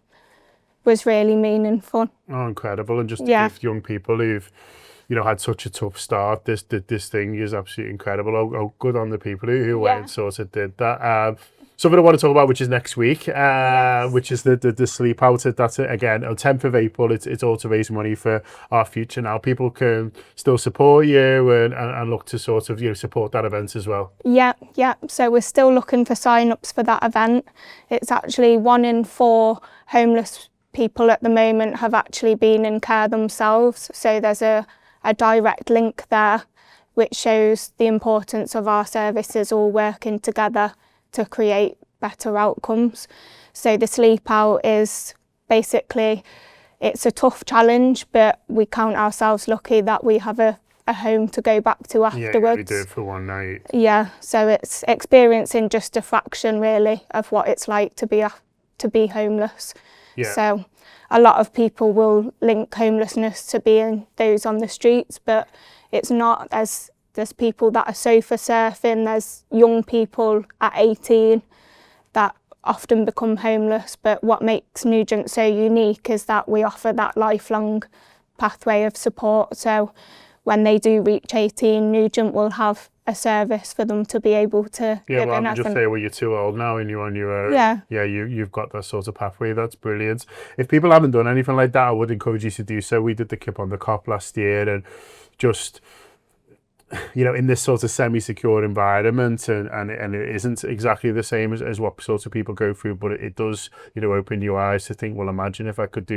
was really meaningful. Oh, incredible. And just to give young people who've, had such a tough start, this thing is absolutely incredible. Oh, good on the people who went and sort of did that. Something I want to talk about, which is next week, which is the sleep out. That's it again, 10th of April. It's all to raise money for our future. Now people can still support you and look to sort of support that event as well. Yeah. So we're still looking for sign-ups for that event. It's actually 1 in 4 homeless people at the moment have actually been in care themselves. So there's a direct link there, which shows the importance of our services all working together to create better outcomes. So the sleep out is basically, it's a tough challenge, but we count ourselves lucky that we have a home to go back to afterwards. Yeah, we do it for one night. Yeah, so it's experiencing just a fraction really of what it's like to be homeless. Yeah. So a lot of people will link homelessness to being those on the streets, but it's not. There's people that are sofa surfing, there's young people at 18 that often become homeless, but what makes Nugent so unique is that we offer that lifelong pathway of support. So when they do reach 18, Nugent will have a service for them to be able to live in. Just say, well, you're too old now and you're on your own. You've got that sort of pathway. That's brilliant. If people haven't done anything like that, I would encourage you to do so. We did the Kip on the Cop last year, and just in this sort of semi-secure environment, and it isn't exactly the same as what sort of people go through, but it does, open your eyes to think, well, imagine if I could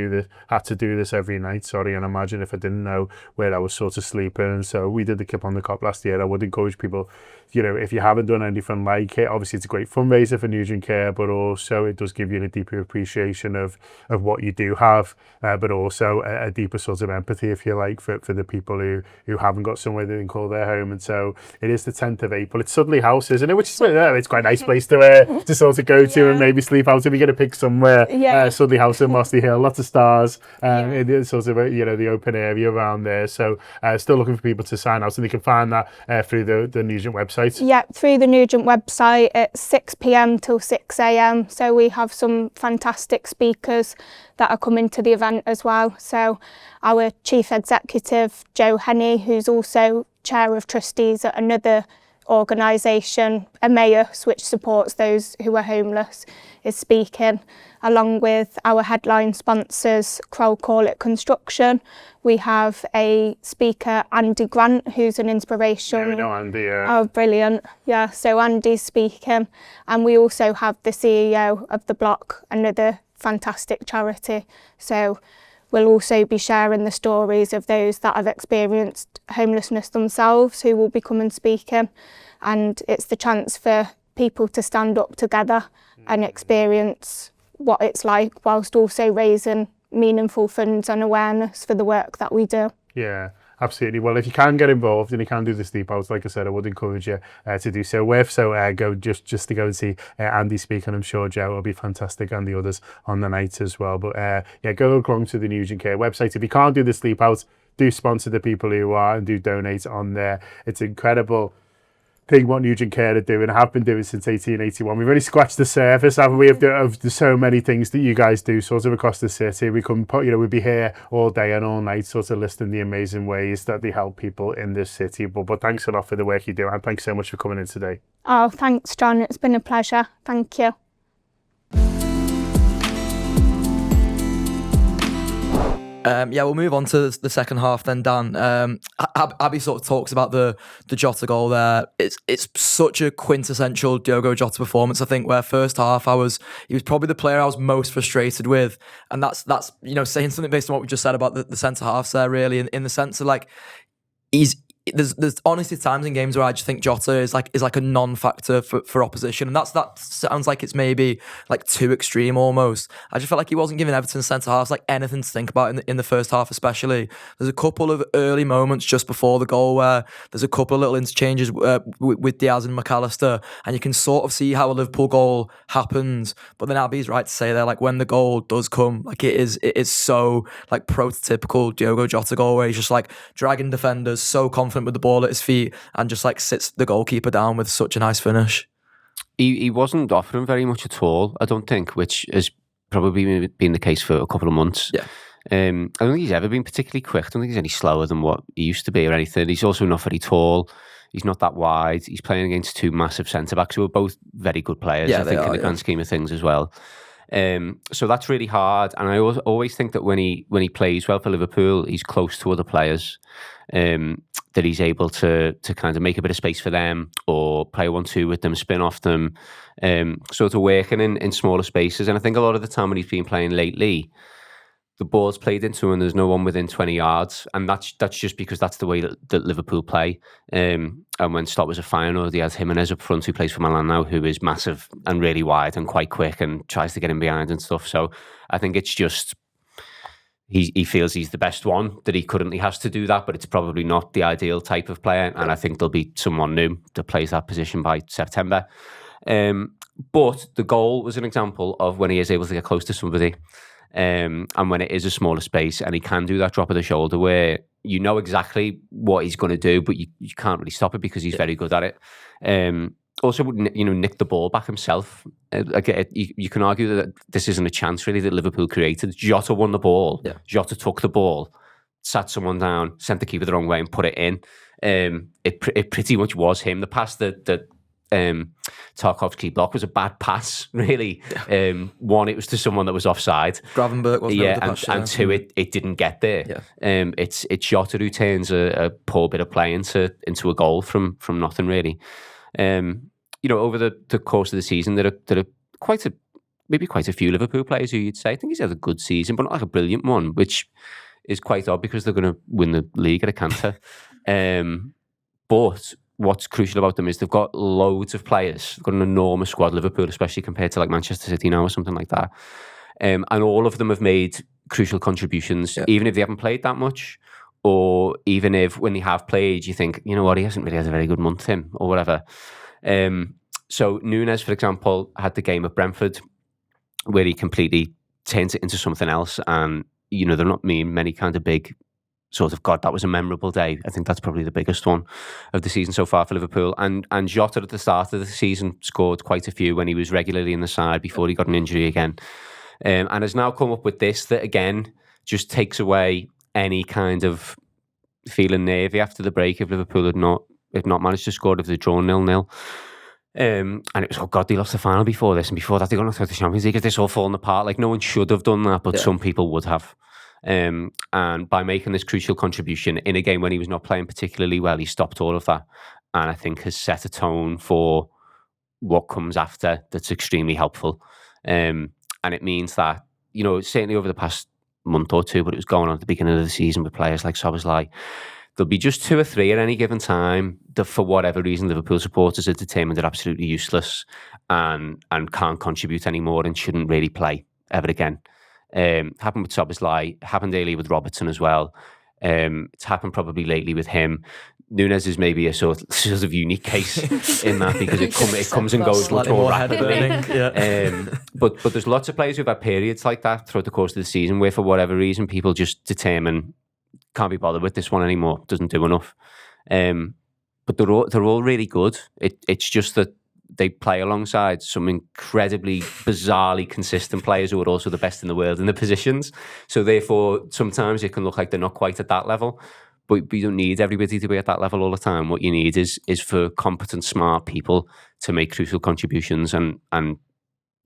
had to do this every night, and imagine if I didn't know where I was sort of sleeping. And so we did the Kip on the Cop last year. I would encourage people, if you haven't done anything like it, obviously it's a great fundraiser for Nugent Care, but also it does give you a deeper appreciation of what you do have, but also a deeper sort of empathy, if you like, for the people who haven't got somewhere they can call their home. And so it is the 10th of April. It's Sudley House, isn't it? Which is it's quite a nice place to sort of go to and maybe sleep out if you get to pick somewhere. Sudley House in Mossley Hill, lots of stars. It's sort of the open area around there. So still looking for people to sign out, and they can find that through the Nugent website. Yeah, through the Nugent website. It's 6 p.m. till 6 a.m. So we have some fantastic speakers that are coming to the event as well. So our Chief Executive, Joe Henney, who's also Chair of Trustees at another organisation, Emmaus, which supports those who are homeless, is speaking, along with our headline sponsors, Kroll Call It Construction. We have a speaker, Andy Grant, who's an inspiration. Yeah, we know Andy. Oh, brilliant. Yeah, so Andy's speaking. And we also have the CEO of The Block, another fantastic charity. So we'll also be sharing the stories of those that have experienced homelessness themselves who will be coming speaking. And it's the chance for people to stand up together and experience what it's like, whilst also raising meaningful funds and awareness for the work that we do. Yeah. Absolutely. Well, if you can get involved and you can do the sleep outs, like I said, I would encourage you to do so. Go just to go and see Andy speak, and I'm sure Joe will be fantastic and the others on the night as well. But go along to the Nugent Care website. If you can't do the sleep out, do sponsor the people who are and do donate on there. It's incredible thing what Nugent Care are doing, have been doing since 1881. We've only scratched the surface, haven't we, of so many things that you guys do sort of across the city. We can put, we'd be here all day and all night sort of listing the amazing ways that they help people in this city. But thanks a lot for the work you do, and thanks so much for coming in today. Oh, thanks, John. It's been a pleasure. Thank you. We'll move on to the second half then, Dan. Abby sort of talks about the Jota goal there. It's such a quintessential Diogo Jota performance, I think, where first half he was probably the player I was most frustrated with. And that's saying something based on what we just said about the centre halves there, really, in the sense of like, there's honestly times in games where I just think Jota is like a non-factor for opposition, and that sounds like it's maybe like too extreme almost. I just felt like he wasn't giving Everton centre halves like anything to think about in the first half, especially. There's a couple of early moments just before the goal where there's a couple of little interchanges with Diaz and McAllister, and you can sort of see how a Liverpool goal happens. But then Abby's right to say there, like when the goal does come, like it is so like prototypical Diogo Jota goal where he's just like dragging defenders, so confident with the ball at his feet, and just like sits the goalkeeper down with such a nice finish. He wasn't offering very much at all, I don't think, which has probably been the case for a couple of months. Yeah. I don't think he's ever been particularly quick. I don't think he's any slower than what he used to be or anything. He's also not very tall. He's not that wide. He's playing against two massive centre-backs who are both very good players, I think, in the grand scheme of things as well. So that's really hard. And I always think that when he plays well for Liverpool, he's close to other players. That he's able to kind of make a bit of space for them or play 1-2 with them, spin off them, sort of working in smaller spaces. And I think a lot of the time when he's been playing lately, the ball's played into and there's no one within 20 yards. And that's just because that's the way that Liverpool play. And when Stott was a Feyenoord, he has Jimenez up front, who plays for Milan now, who is massive and really wide and quite quick and tries to get in behind and stuff. So I think it's just... He feels he's the best one, that he currently has to do that, but it's probably not the ideal type of player. And I think there'll be someone new that plays that position by September. But the goal was an example of when he is able to get close to somebody, and when it is a smaller space, and he can do that drop of the shoulder where you know exactly what he's going to do, but you can't really stop it because he's very good at it. Also, nick the ball back himself. You can argue that this isn't a chance really that Liverpool created. Jota won the ball. Yeah. Jota took the ball, sat someone down, sent the keeper the wrong way, and put it in. It pretty much was him. The pass that Tarkovsky blocked was a bad pass, really. One, it was to someone that was offside. Gravenberch wasn't able to pass, and two, it didn't get there. Yeah. It's Jota who turns a poor bit of play into a goal from nothing, really. Over the course of the season, there are quite a few Liverpool players who you'd say, I think he's had a good season, but not like a brilliant one, which is quite odd because they're going to win the league at a canter. But what's crucial about them is they've got loads of players. They've got an enormous squad, Liverpool, especially compared to like Manchester City now or something like that. And all of them have made crucial contributions, even if they haven't played that much. Or even if when they have played, you think, you know what, he hasn't really had a very good month, him, or whatever. So Núñez, for example, had the game at Brentford where he completely turns it into something else. And, they're not many kind of big sort of, God, that was a memorable day. I think that's probably the biggest one of the season so far for Liverpool. And Jota at the start of the season scored quite a few when he was regularly in the side before he got an injury again. And has now come up with this that, again, just takes away any kind of feeling nervy after the break if Liverpool had not managed to score, if they'd drawn 0-0. And it was, oh God, they lost the final before this, and before that they got knocked out of the Champions League. Is this all falling apart? Like, no one should have done that, but some people would have. And by making this crucial contribution in a game when he was not playing particularly well, he stopped all of that. And I think has set a tone for what comes after that's extremely helpful. And it means that, certainly over the past month or two, but it was going on at the beginning of the season with players like Szoboszlai, there'll be just 2 or 3 at any given time that for whatever reason Liverpool supporters are determined they're absolutely useless and can't contribute anymore and shouldn't really play ever again. Happened with Szoboszlai, happened earlier with Robertson as well. It's happened probably lately with him. Nunes is maybe a sort of unique case in that because it comes and goes much more rapidly. But there's lots of players who've had periods like that throughout the course of the season where for whatever reason people just determine can't be bothered with this one anymore, doesn't do enough. But they're all really good. It's just that they play alongside some incredibly bizarrely consistent players who are also the best in the world in the positions. So therefore, sometimes it can look like they're not quite at that level. But you don't need everybody to be at that level all the time. What you need is for competent, smart people to make crucial contributions. And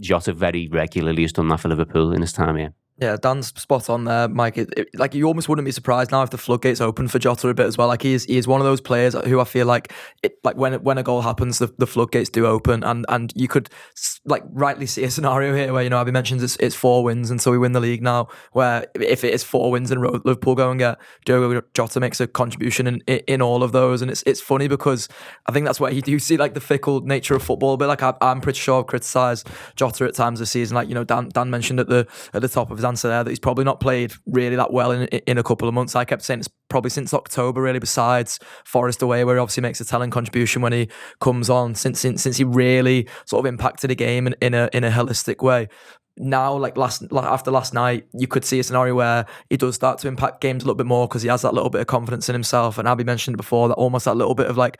Jota very regularly has done that for Liverpool in his time here. Yeah, Dan's spot on there, Mike. Like you almost wouldn't be surprised now if the floodgates open for Jota a bit as well. Like he is one of those players who I feel like when a goal happens, the floodgates do open, and you could like rightly see a scenario here where Abby mentions it's 4 wins until we win the league now. Where if it is 4 wins in a row, Liverpool go and get Diogo Jota makes a contribution in all of those, and it's funny because I think that's where you do see like the fickle nature of football a bit. Like I'm pretty sure I've criticised Jota at times this season. Like Dan mentioned at the top of his answer there that he's probably not played really that well in a couple of months. I kept saying it's probably since October really, besides Forest away where he obviously makes a telling contribution when he comes on, since he really sort of impacted a game in a holistic way. Now, like after last night, you could see a scenario where he does start to impact games a little bit more because he has that little bit of confidence in himself. And Abby mentioned before that almost that little bit of like,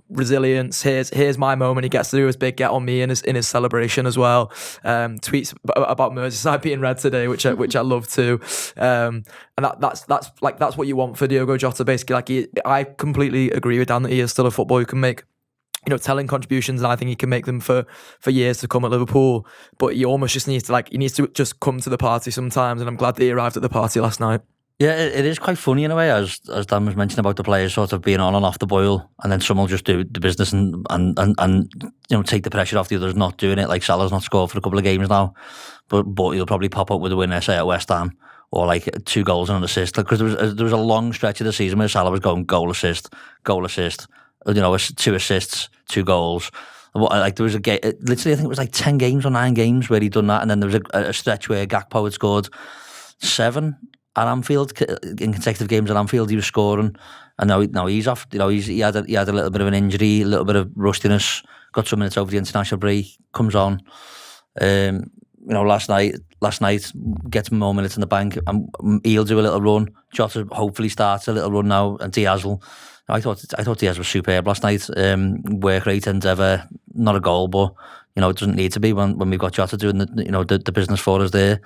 resilience. Here's my moment. He gets to do his big get on me in his celebration as well. Tweets about Merseyside being red today, which I love too. And that's what you want for Diogo Jota. Basically, like I completely agree with Dan that he is still a footballer who can make telling contributions, and I think he can make them for years to come at Liverpool. But he almost just needs to just come to the party sometimes, and I'm glad that he arrived at the party last night. Yeah, it is quite funny in a way, as Dan was mentioning about the players sort of being on and off the boil, and then someone will just do the business and take the pressure off the others not doing it. Like Salah's not scored for a couple of games now, but he'll probably pop up with a win, say at West Ham, or like 2 goals and an assist. Because there was a long stretch of the season where Salah was going goal assist. 2 assists, 2 goals. Like there was a game, literally I think it was like 10 games or 9 games where he'd done that, and then there was a stretch where Gakpo had scored 7 at Anfield in consecutive games at Anfield. He was scoring, and now he's off. He had a little bit of an injury, a little bit of rustiness. Got some minutes over the international break, comes on. Last night gets more minutes in the bank, and he'll do a little run. Jota hopefully starts a little run now, and Diaz will. I thought Diaz was superb last night. Work rate and ever, not a goal, but it doesn't need to be when we've got Jota doing the business for us there,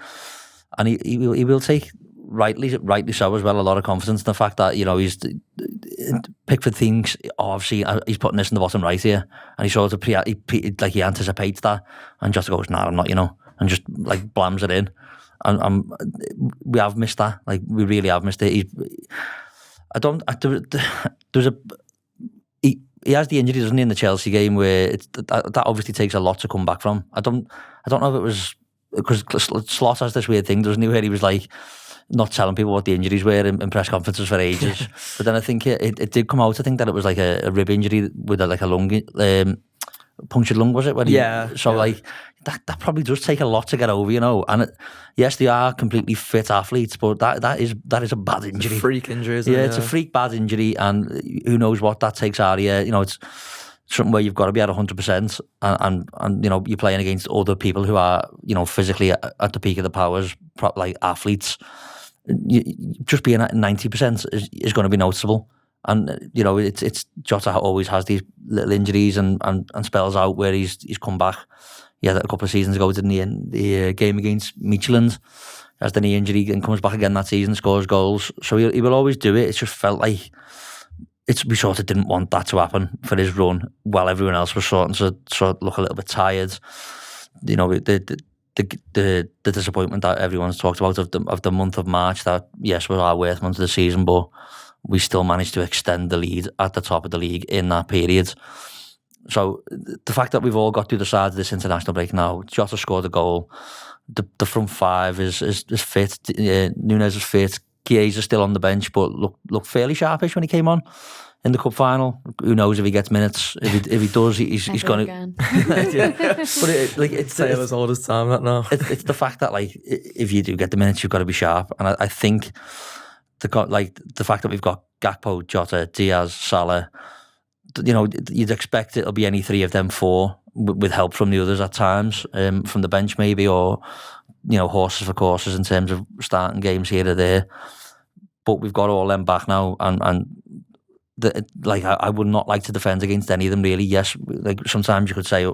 and he will take rightly so as well a lot of confidence in the fact that he's Pickford thinks obviously he's putting this in the bottom right here, and he sort of he anticipates that, and Jota goes, nah, I'm not, and just like blams it in, and we have missed that. Like we really have missed it. He has the injury, doesn't he, in the Chelsea game, where that obviously takes a lot to come back from. I don't know if it was because Slot has this weird thing, doesn't he, where he was like not telling people what the injuries were in press conferences for ages. But then I think it did come out. I think that it was like a rib injury with a lung, punctured lung, was it? Like that probably does take a lot to get over, And yes, they are completely fit athletes, but that is a bad injury. It's a freak injury, isn't it? Yeah, it's a freak bad injury, and who knows what that takes out of you. It's something where you've got to be at 100%, and you're playing against other people who are physically at the peak of the powers, like athletes. Just being at 90% is going to be noticeable. And it's Jota always has these little injuries and spells out where he's come back. He had a couple of seasons ago, didn't he, in the game against Midtjylland, has the knee injury and comes back again that season, scores goals. So he will always do it. It's just felt like we sort of didn't want that to happen for his run while everyone else was starting to sort of look a little bit tired. The disappointment that everyone's talked about of the month of March, that yes was our worst month of the season, but we still managed to extend the lead at the top of the league in that period. So the fact that we've all got through the side of this international break now, Jota scored a goal, the front 5 is fit, Nunes is fit, Chiesa still on the bench, but looked fairly sharpish when he came on in the cup final. Who knows if he gets minutes? If he does, he's going to. But it's Taylor's all his time that now. It's the fact that if you do get the minutes, you've got to be sharp, and I think the fact that we've got Gakpo, Jota, Diaz, Salah, you'd expect it'll be any three of them four with help from the others at times, from the bench maybe, or horses for courses in terms of starting games here or there. But we've got all them back now, and I would not like to defend against any of them really. Yes, like sometimes you could say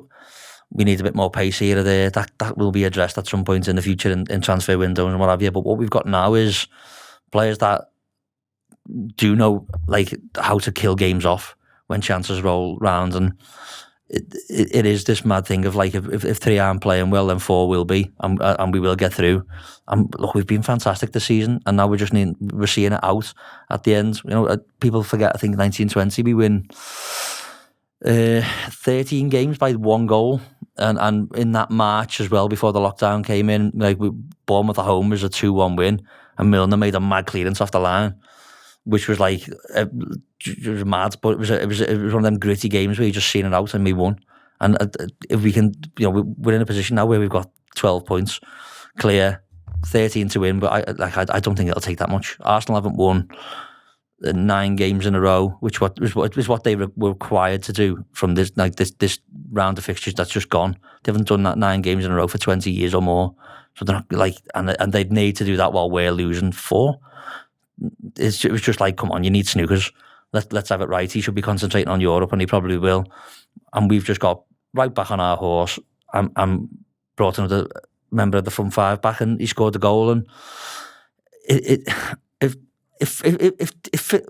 we need a bit more pace here or there. That will be addressed at some point in the future in transfer windows and what have you. But what we've got now is players that do know like how to kill games off when chances roll round, and it is this mad thing of like if three aren't playing well, then four will be, and we will get through. And look, we've been fantastic this season, and now we're seeing it out at the end. People forget. I think 1920 we win 13 games by 1 goal, and in that March as well before the lockdown came in, like Bournemouth at home was a 2-1 win, and Milner made a mad clearance off the line, which was like it was mad, but it was one of them gritty games where you just seen it out and we won. And if we can, we're in a position now where we've got 12 points clear, 13 to win, but I don't think it'll take that much. Arsenal haven't won 9 games in a row, which was what they were required to do from this round of fixtures that's just gone. They haven't done that 9 games in a row for 20 years or more, so they're not and they'd need to do that while we're losing 4. It was just like, come on, you need snookers. Let's have it right. He should be concentrating on Europe, and he probably will. And we've just got right back on our horse. I'm brought another member of the front 5 back, and he scored the goal. And if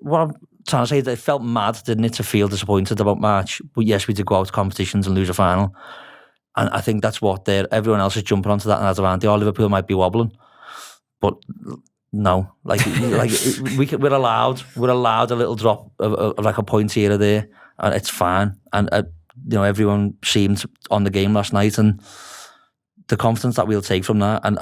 what I'm trying to say is that it felt mad, didn't it, to feel disappointed about March? But yes, we did go out to competitions and lose a final, and I think that's what everyone else is jumping onto that and advantage. Liverpool might be wobbling, but. No, we're allowed a little drop of like a point here or there, and it's fine. And everyone seemed on the game last night, and the confidence that we'll take from that. And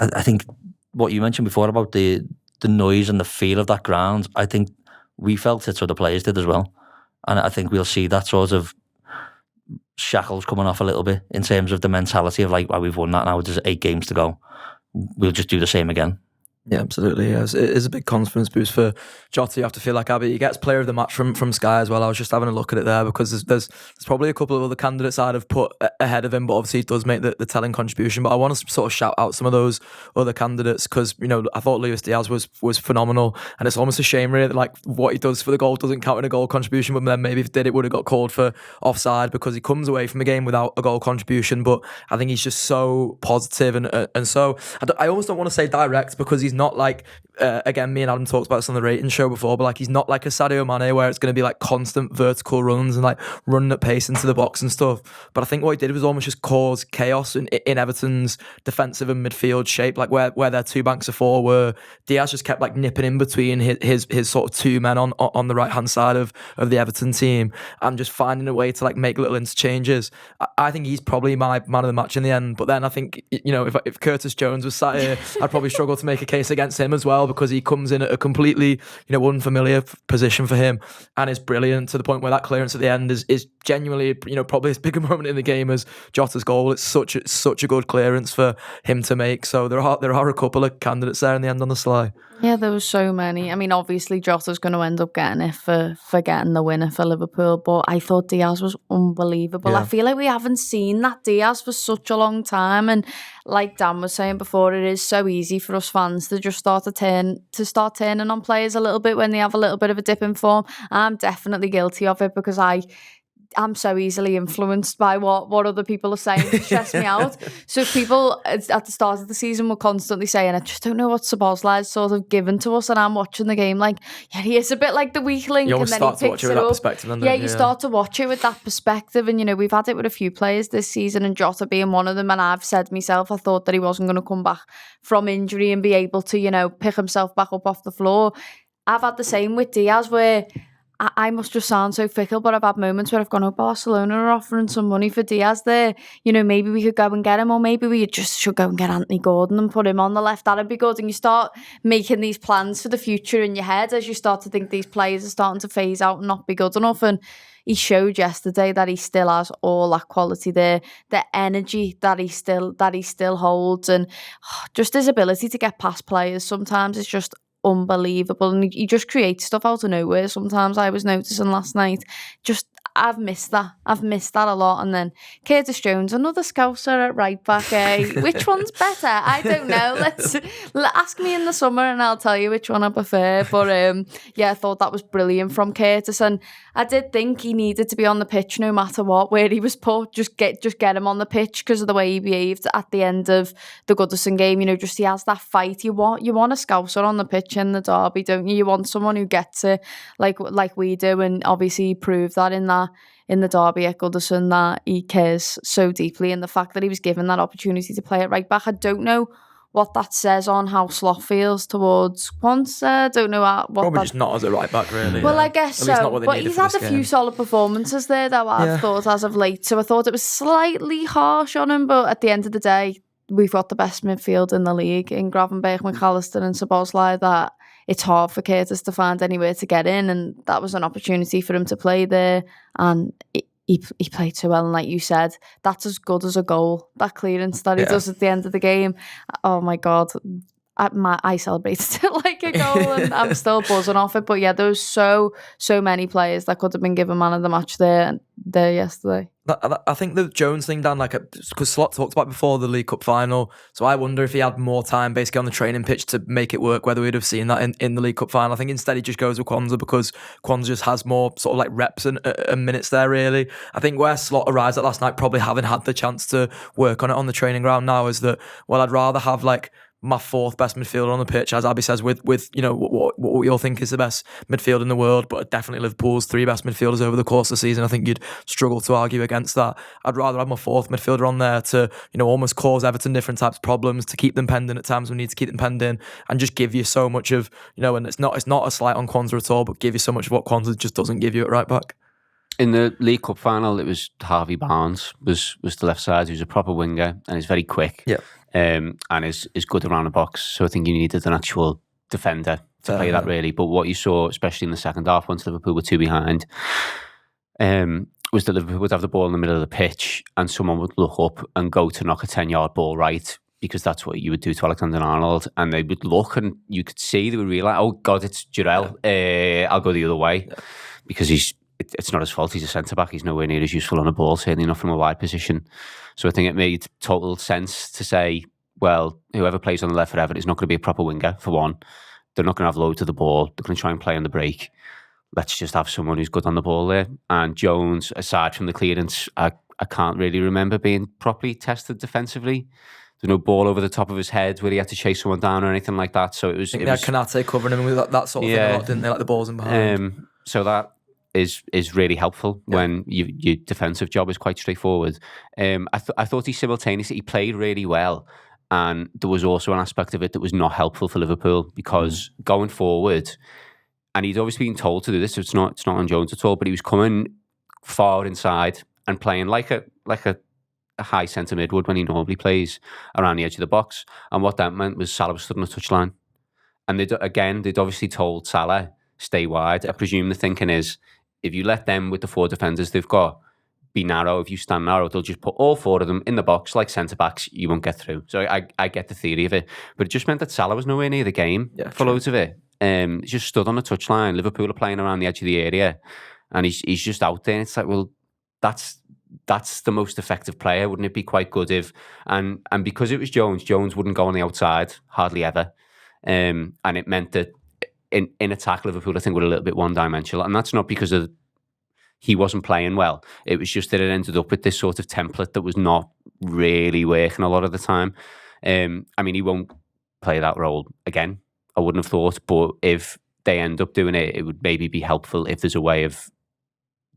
I think what you mentioned before about the noise and the feel of that ground, I think we felt it, so the players did as well. And I think we'll see that sort of shackles coming off a little bit in terms of the mentality of like, well, we've won that now. There's 8 games to go. We'll just do the same again. Yeah, absolutely. Yeah. It is a big confidence boost for Jota. You have to feel like Abby. He gets player of the match from Sky as well. I was just having a look at it there because there's probably a couple of other candidates I'd have put ahead of him, but obviously he does make the telling contribution. But I want to sort of shout out some of those other candidates because I thought Luis Diaz was phenomenal, and it's almost a shame really that like what he does for the goal doesn't count in a goal contribution. But then maybe if it did, it would have got called for offside because he comes away from the game without a goal contribution. But I think he's just so positive and so I almost don't want to say direct because he's not like. Again, me and Adam talked about this on the rating show before, but like he's not like a Sadio Mane where it's going to be like constant vertical runs and like running at pace into the box and stuff. But I think what he did was almost just cause chaos in Everton's defensive and midfield shape, like where their 2 banks of 4 were. Diaz just kept like nipping in between his sort of 2 men on the right hand side of the Everton team and just finding a way to like make little interchanges. I think he's probably my man of the match in the end. But then I think if Curtis Jones was sat here, I'd probably struggle to make a case against him as well because he comes in at a completely unfamiliar position for him and is brilliant to the point where that clearance at the end is genuinely probably as big a moment in the game as Jota's goal. It's such a good clearance for him to make. So there are a couple of candidates there in the end on the sly. Yeah, there was so many. I mean, obviously Jota's going to end up getting it for getting the winner for Liverpool, but I thought Diaz was unbelievable. Yeah. I feel like we haven't seen that Diaz for such a long time, and like Dan was saying before, it is so easy for us fans to just start turning on players a little bit when they have a little bit of a dip in form. I'm definitely guilty of it because I'm so easily influenced by what other people are saying to stress me out. So people at the start of the season were constantly saying, I just don't know what Szoboszlai's sort of given to us, and I'm watching the game like, yeah, he is a bit like the weak link. You always and then start to watch it with that perspective. Yeah, you start to watch it with that perspective, and we've had it with a few players this season, and Jota being one of them. And I've said myself, I thought that he wasn't going to come back from injury and be able to, pick himself back up off the floor. I've had the same with Diaz where I must just sound so fickle, but I've had moments where I've gone, Barcelona are offering some money for Diaz there. Maybe we could go and get him, or maybe we just should go and get Anthony Gordon and put him on the left. That'd be good. And you start making these plans for the future in your head as you start to think these players are starting to phase out and not be good enough. And he showed yesterday that he still has all that quality there, the energy that he still holds, and just his ability to get past players sometimes is just unbelievable, and he just creates stuff out of nowhere. Sometimes I was noticing last night, I've missed that. I've missed that a lot. And then Curtis Jones, another Scouser at right back. Which one's better? I don't know. Ask me in the summer and I'll tell you which one I prefer. But I thought that was brilliant from Curtis, and I did think he needed to be on the pitch no matter what, where he was put. Just get him on the pitch because of the way he behaved at the end of the Goodison game. Just he has that fight. You want a Scouser on the pitch in the derby, don't you? You want someone who gets it like we do, and obviously he proved that in the derby at Goodison, that he cares so deeply, and the fact that he was given that opportunity to play at right back. I don't know what that says on how Slot feels towards Quansah. I don't know what probably just not as a right back, really. Well, I guess so. But he's had a few solid performances there, though, I've thought, as of late. So I thought it was slightly harsh on him, but at the end of the day, we've got the best midfield in the league in Gravenberch, McAllister and Szoboszlai, that it's hard for Curtis to find anywhere to get in, and that was an opportunity for him to play there, and he played so well. And like you said, that's as good as a goal, that clearance that he does at the end of the game. Oh my God, I celebrated it like a goal, and I'm still buzzing off it. But yeah, there was so many players that could have been given man of the match there yesterday. I think the Jones thing, Dan, because Slot talked about before the League Cup final, so I wonder if he had more time basically on the training pitch to make it work, whether we'd have seen that in the League Cup final. I think instead he just goes with Quansah because Quansah just has more sort of like reps and minutes there, really. I think where Slot arrived at last night, probably having had the chance to work on it on the training ground now, is that, well, I'd rather have like my fourth best midfielder on the pitch, as Abby says, with what we all think is the best midfield in the world, but definitely Liverpool's three best midfielders over the course of the season. I think you'd struggle to argue against that. I'd rather have my fourth midfielder on there to, almost cause Everton different types of problems, to keep them penned in at times we need to keep them penned in, and just give you so much of, and it's not a slight on Quansah at all, but give you so much of what Quansah just doesn't give you at right back. In the League Cup final, it was Harvey Barnes was the left side, who's a proper winger and is very quick. Yeah. And is good around the box. So I think you needed an actual defender to play that, really. But what you saw, especially in the second half, once Liverpool were 2 behind, was that Liverpool would have the ball in the middle of the pitch and someone would look up and go to knock a 10-yard ball right, because that's what you would do to Alexander-Arnold. And they would look and you could see, they would realise, oh God, it's Jarell. I'll go the other way. Because it's not his fault. He's a centre-back. He's nowhere near as useful on a ball, certainly not from a wide position. So I think it made total sense to say, well, whoever plays on the left for Everton is not going to be a proper winger, for one. They're not going to have loads of the ball. They're going to try and play on the break. Let's just have someone who's good on the ball there. And Jones, aside from the clearance, I can't really remember being properly tested defensively. There's no ball over the top of his head where he had to chase someone down or anything like that. So it was... I think they had Konate covering him with that sort of thing a lot, didn't they? Like the balls in behind. So that is really helpful when your defensive job is quite straightforward. I thought he played really well, and there was also an aspect of it that was not helpful for Liverpool, because going forward, and he'd obviously been told to do this, so it's not on Jones at all, but he was coming far inside and playing like a high centre mid would when he normally plays around the edge of the box. And what that meant was Salah was stood on the touchline, and they'd obviously told Salah, stay wide. I presume the thinking is, if you let them with the four defenders they've got be narrow, if you stand narrow, they'll just put all four of them in the box like centre-backs. You won't get through. So I get the theory of it. But it just meant that Salah was nowhere near the game for loads of it. He just stood on the touchline. Liverpool are playing around the edge of the area, and he's just out there. And it's like, well, that's the most effective player. Wouldn't it be quite good if... And because it was Jones wouldn't go on the outside, hardly ever. And it meant that in attack, Liverpool, I think, were a little bit one-dimensional. And that's not because of he wasn't playing well. It was just that it ended up with this sort of template that was not really working a lot of the time. I mean, he won't play that role again, I wouldn't have thought. But if they end up doing it, it would maybe be helpful if there's a way of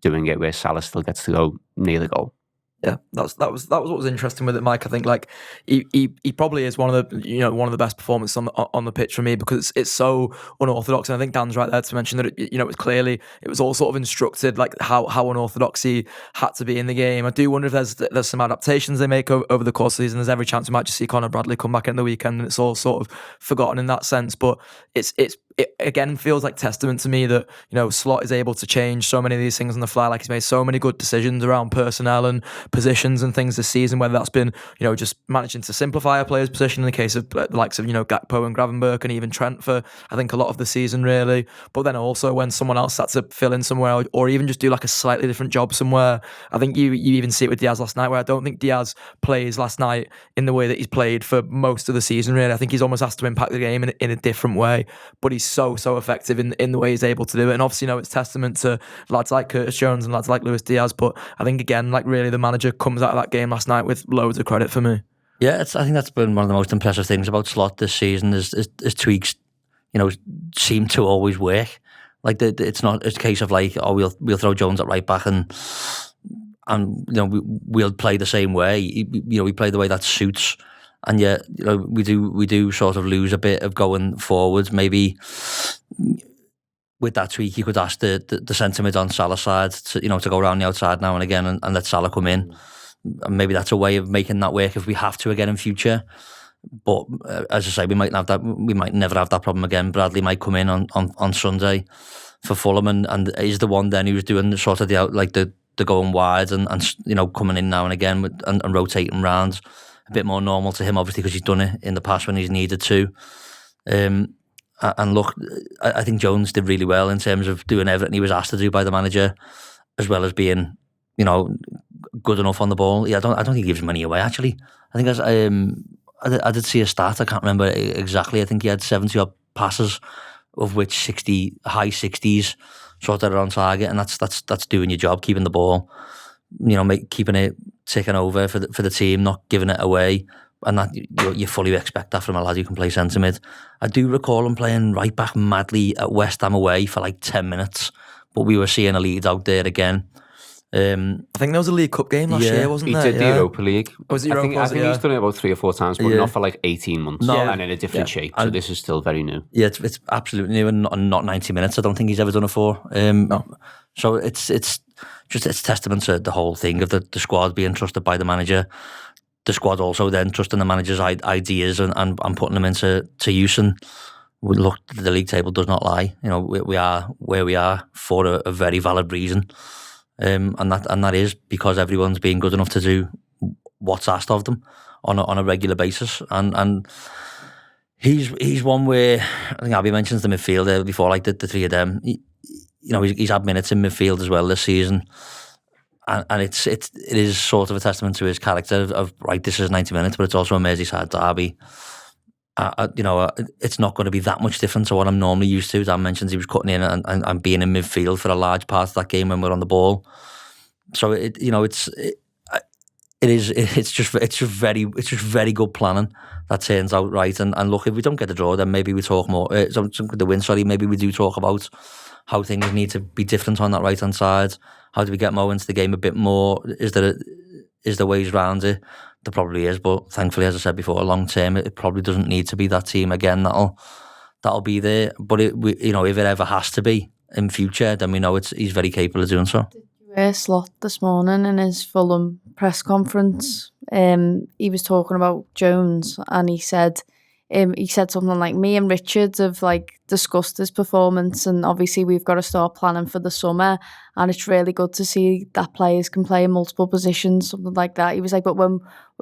doing it where Salah still gets to go near the goal. Yeah, that was what was interesting with it, Mike. I think like he probably is one of the best performances on the pitch for me, because it's so unorthodox. And I think Dan's right there to mention that it was all sort of instructed, like how unorthodox he had to be in the game. I do wonder if there's some adaptations they make over the course of the season. There's every chance we might just see Conor Bradley come back in the weekend, and it's all sort of forgotten in that sense. But it's it again feels like testament to me that, you know, Slot is able to change so many of these things on the fly. Like, he's made so many good decisions around personnel and positions and things this season, whether that's been, you know, just managing to simplify a player's position in the case of the likes of, you know, Gakpo and Gravenberch and even Trent for, I think, a lot of the season, really. But then also when someone else had to fill in somewhere or even just do like a slightly different job somewhere. I think you even see it with Diaz last night, where I don't think Diaz plays last night in the way that he's played for most of the season, really. I think he's almost asked to impact the game in a different way, but he's so effective in the way he's able to do it. And obviously, you know, it's testament to lads like Curtis Jones and lads like Luis Diaz. But I think, again, like, really the manager comes out of that game last night with loads of credit for me. Yeah, I think that's been one of the most impressive things about Slot this season is tweaks, you know, seem to always work. Like, it's not a case of like, oh, we'll throw Jones at right back and you know, we'll play the same way. You know, we play the way that suits, and yet, you know, we do sort of lose a bit of going forwards. Maybe with that tweak, you could ask the centre mid on Salah's side to, you know, to go around the outside now and again and let Salah come in. And maybe that's a way of making that work if we have to again in future. But as I say, we might never have that problem again. Bradley might come in on Sunday for Fulham and is the one then who's doing sort of the going wide and you know, coming in now and again and rotating round. A bit more normal to him, obviously, because he's done it in the past when he's needed to. And look, I think Jones did really well in terms of doing everything he was asked to do by the manager, as well as being, you know, good enough on the ball. Yeah, I don't think he gives money away, actually. I think I did see a stat, I can't remember exactly. I think he had 70 odd passes, of which 60, high 60s sort of on target, and that's doing your job, keeping the ball, you know, keeping it ticking over for the team, not giving it away, and that you fully expect that from a lad who can play centre mid. I do recall him playing right back madly at West Ham away for like 10 minutes, but we were seeing a lead out there again. I think there was a League Cup game last year, wasn't there? He did the Europa League. Was it Europa? I think he's done it about 3 or 4 times, but not for like 18 months. No. And in a different shape. So this is still very new. Yeah, it's absolutely new and not 90 minutes. I don't think he's ever done it for. No. So it's testament to the whole thing of the squad being trusted by the manager. The squad also then trusting the manager's ideas and putting them into use. And look, the league table does not lie. You know, we are where we are for a very valid reason. And that is because everyone's being good enough to do what's asked of them on a regular basis. And he's one where I think Abby mentions the midfield before, like the three of them. You know, he's had minutes in midfield as well this season, and it is sort of a testament to his character of right, this is 90 minutes, but it's also a Merseyside derby. You know, it's not going to be that much different to what I'm normally used to. Dan mentions he was cutting in and being in midfield for a large part of that game when we're on the ball. So it's just very good planning that turns out right. And look, if we don't get the draw, then maybe we talk more. The win, sorry, maybe we do talk about how things need to be different on that right hand side. How do we get Mo into the game a bit more? Is there ways around it? There probably is, but thankfully, as I said before, long term, it probably doesn't need to be that team again that'll be there. But if it ever has to be in future, then we know he's very capable of doing so. Did you hear Slot this morning in his Fulham press conference? He was talking about Jones, and he said something like, "Me and Richard have like discussed his performance, and obviously we've got to start planning for the summer, and it's really good to see that players can play in multiple positions," something like that. He was like, but when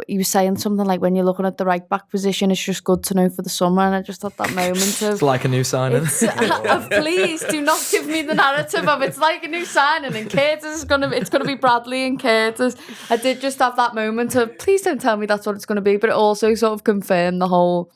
he was saying something like, when you're looking at the right back position, it's just good to know for the summer. And I just had that moment of, it's like a new signing. Please do not give me the narrative of it's like a new signing and Curtis it's gonna be Bradley and Curtis. I did just have that moment of, please don't tell me that's what it's gonna be, but it also sort of confirmed the whole,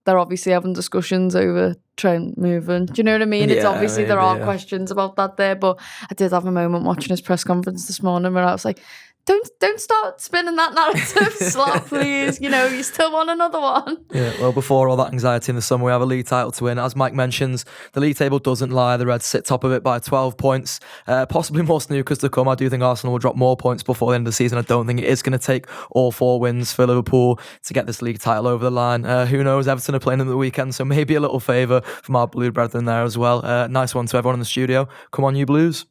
they're obviously having discussions over Trent moving. Do you know what I mean? It's obviously there are questions about that there, but I did have a moment watching his press conference this morning where I was like, don't start spinning that narrative, Slot, please. You know, you still want another one. Yeah, well, before all that anxiety in the summer, we have a league title to win. As Mike mentions, the league table doesn't lie. The Reds sit top of it by 12 points. Possibly more snookers to come. I do think Arsenal will drop more points before the end of the season. I don't think it is going to take all 4 wins for Liverpool to get this league title over the line. Who knows? Everton are playing in the weekend, so maybe a little favour from our blue brethren there as well. Nice one to everyone in the studio. Come on, you Blues.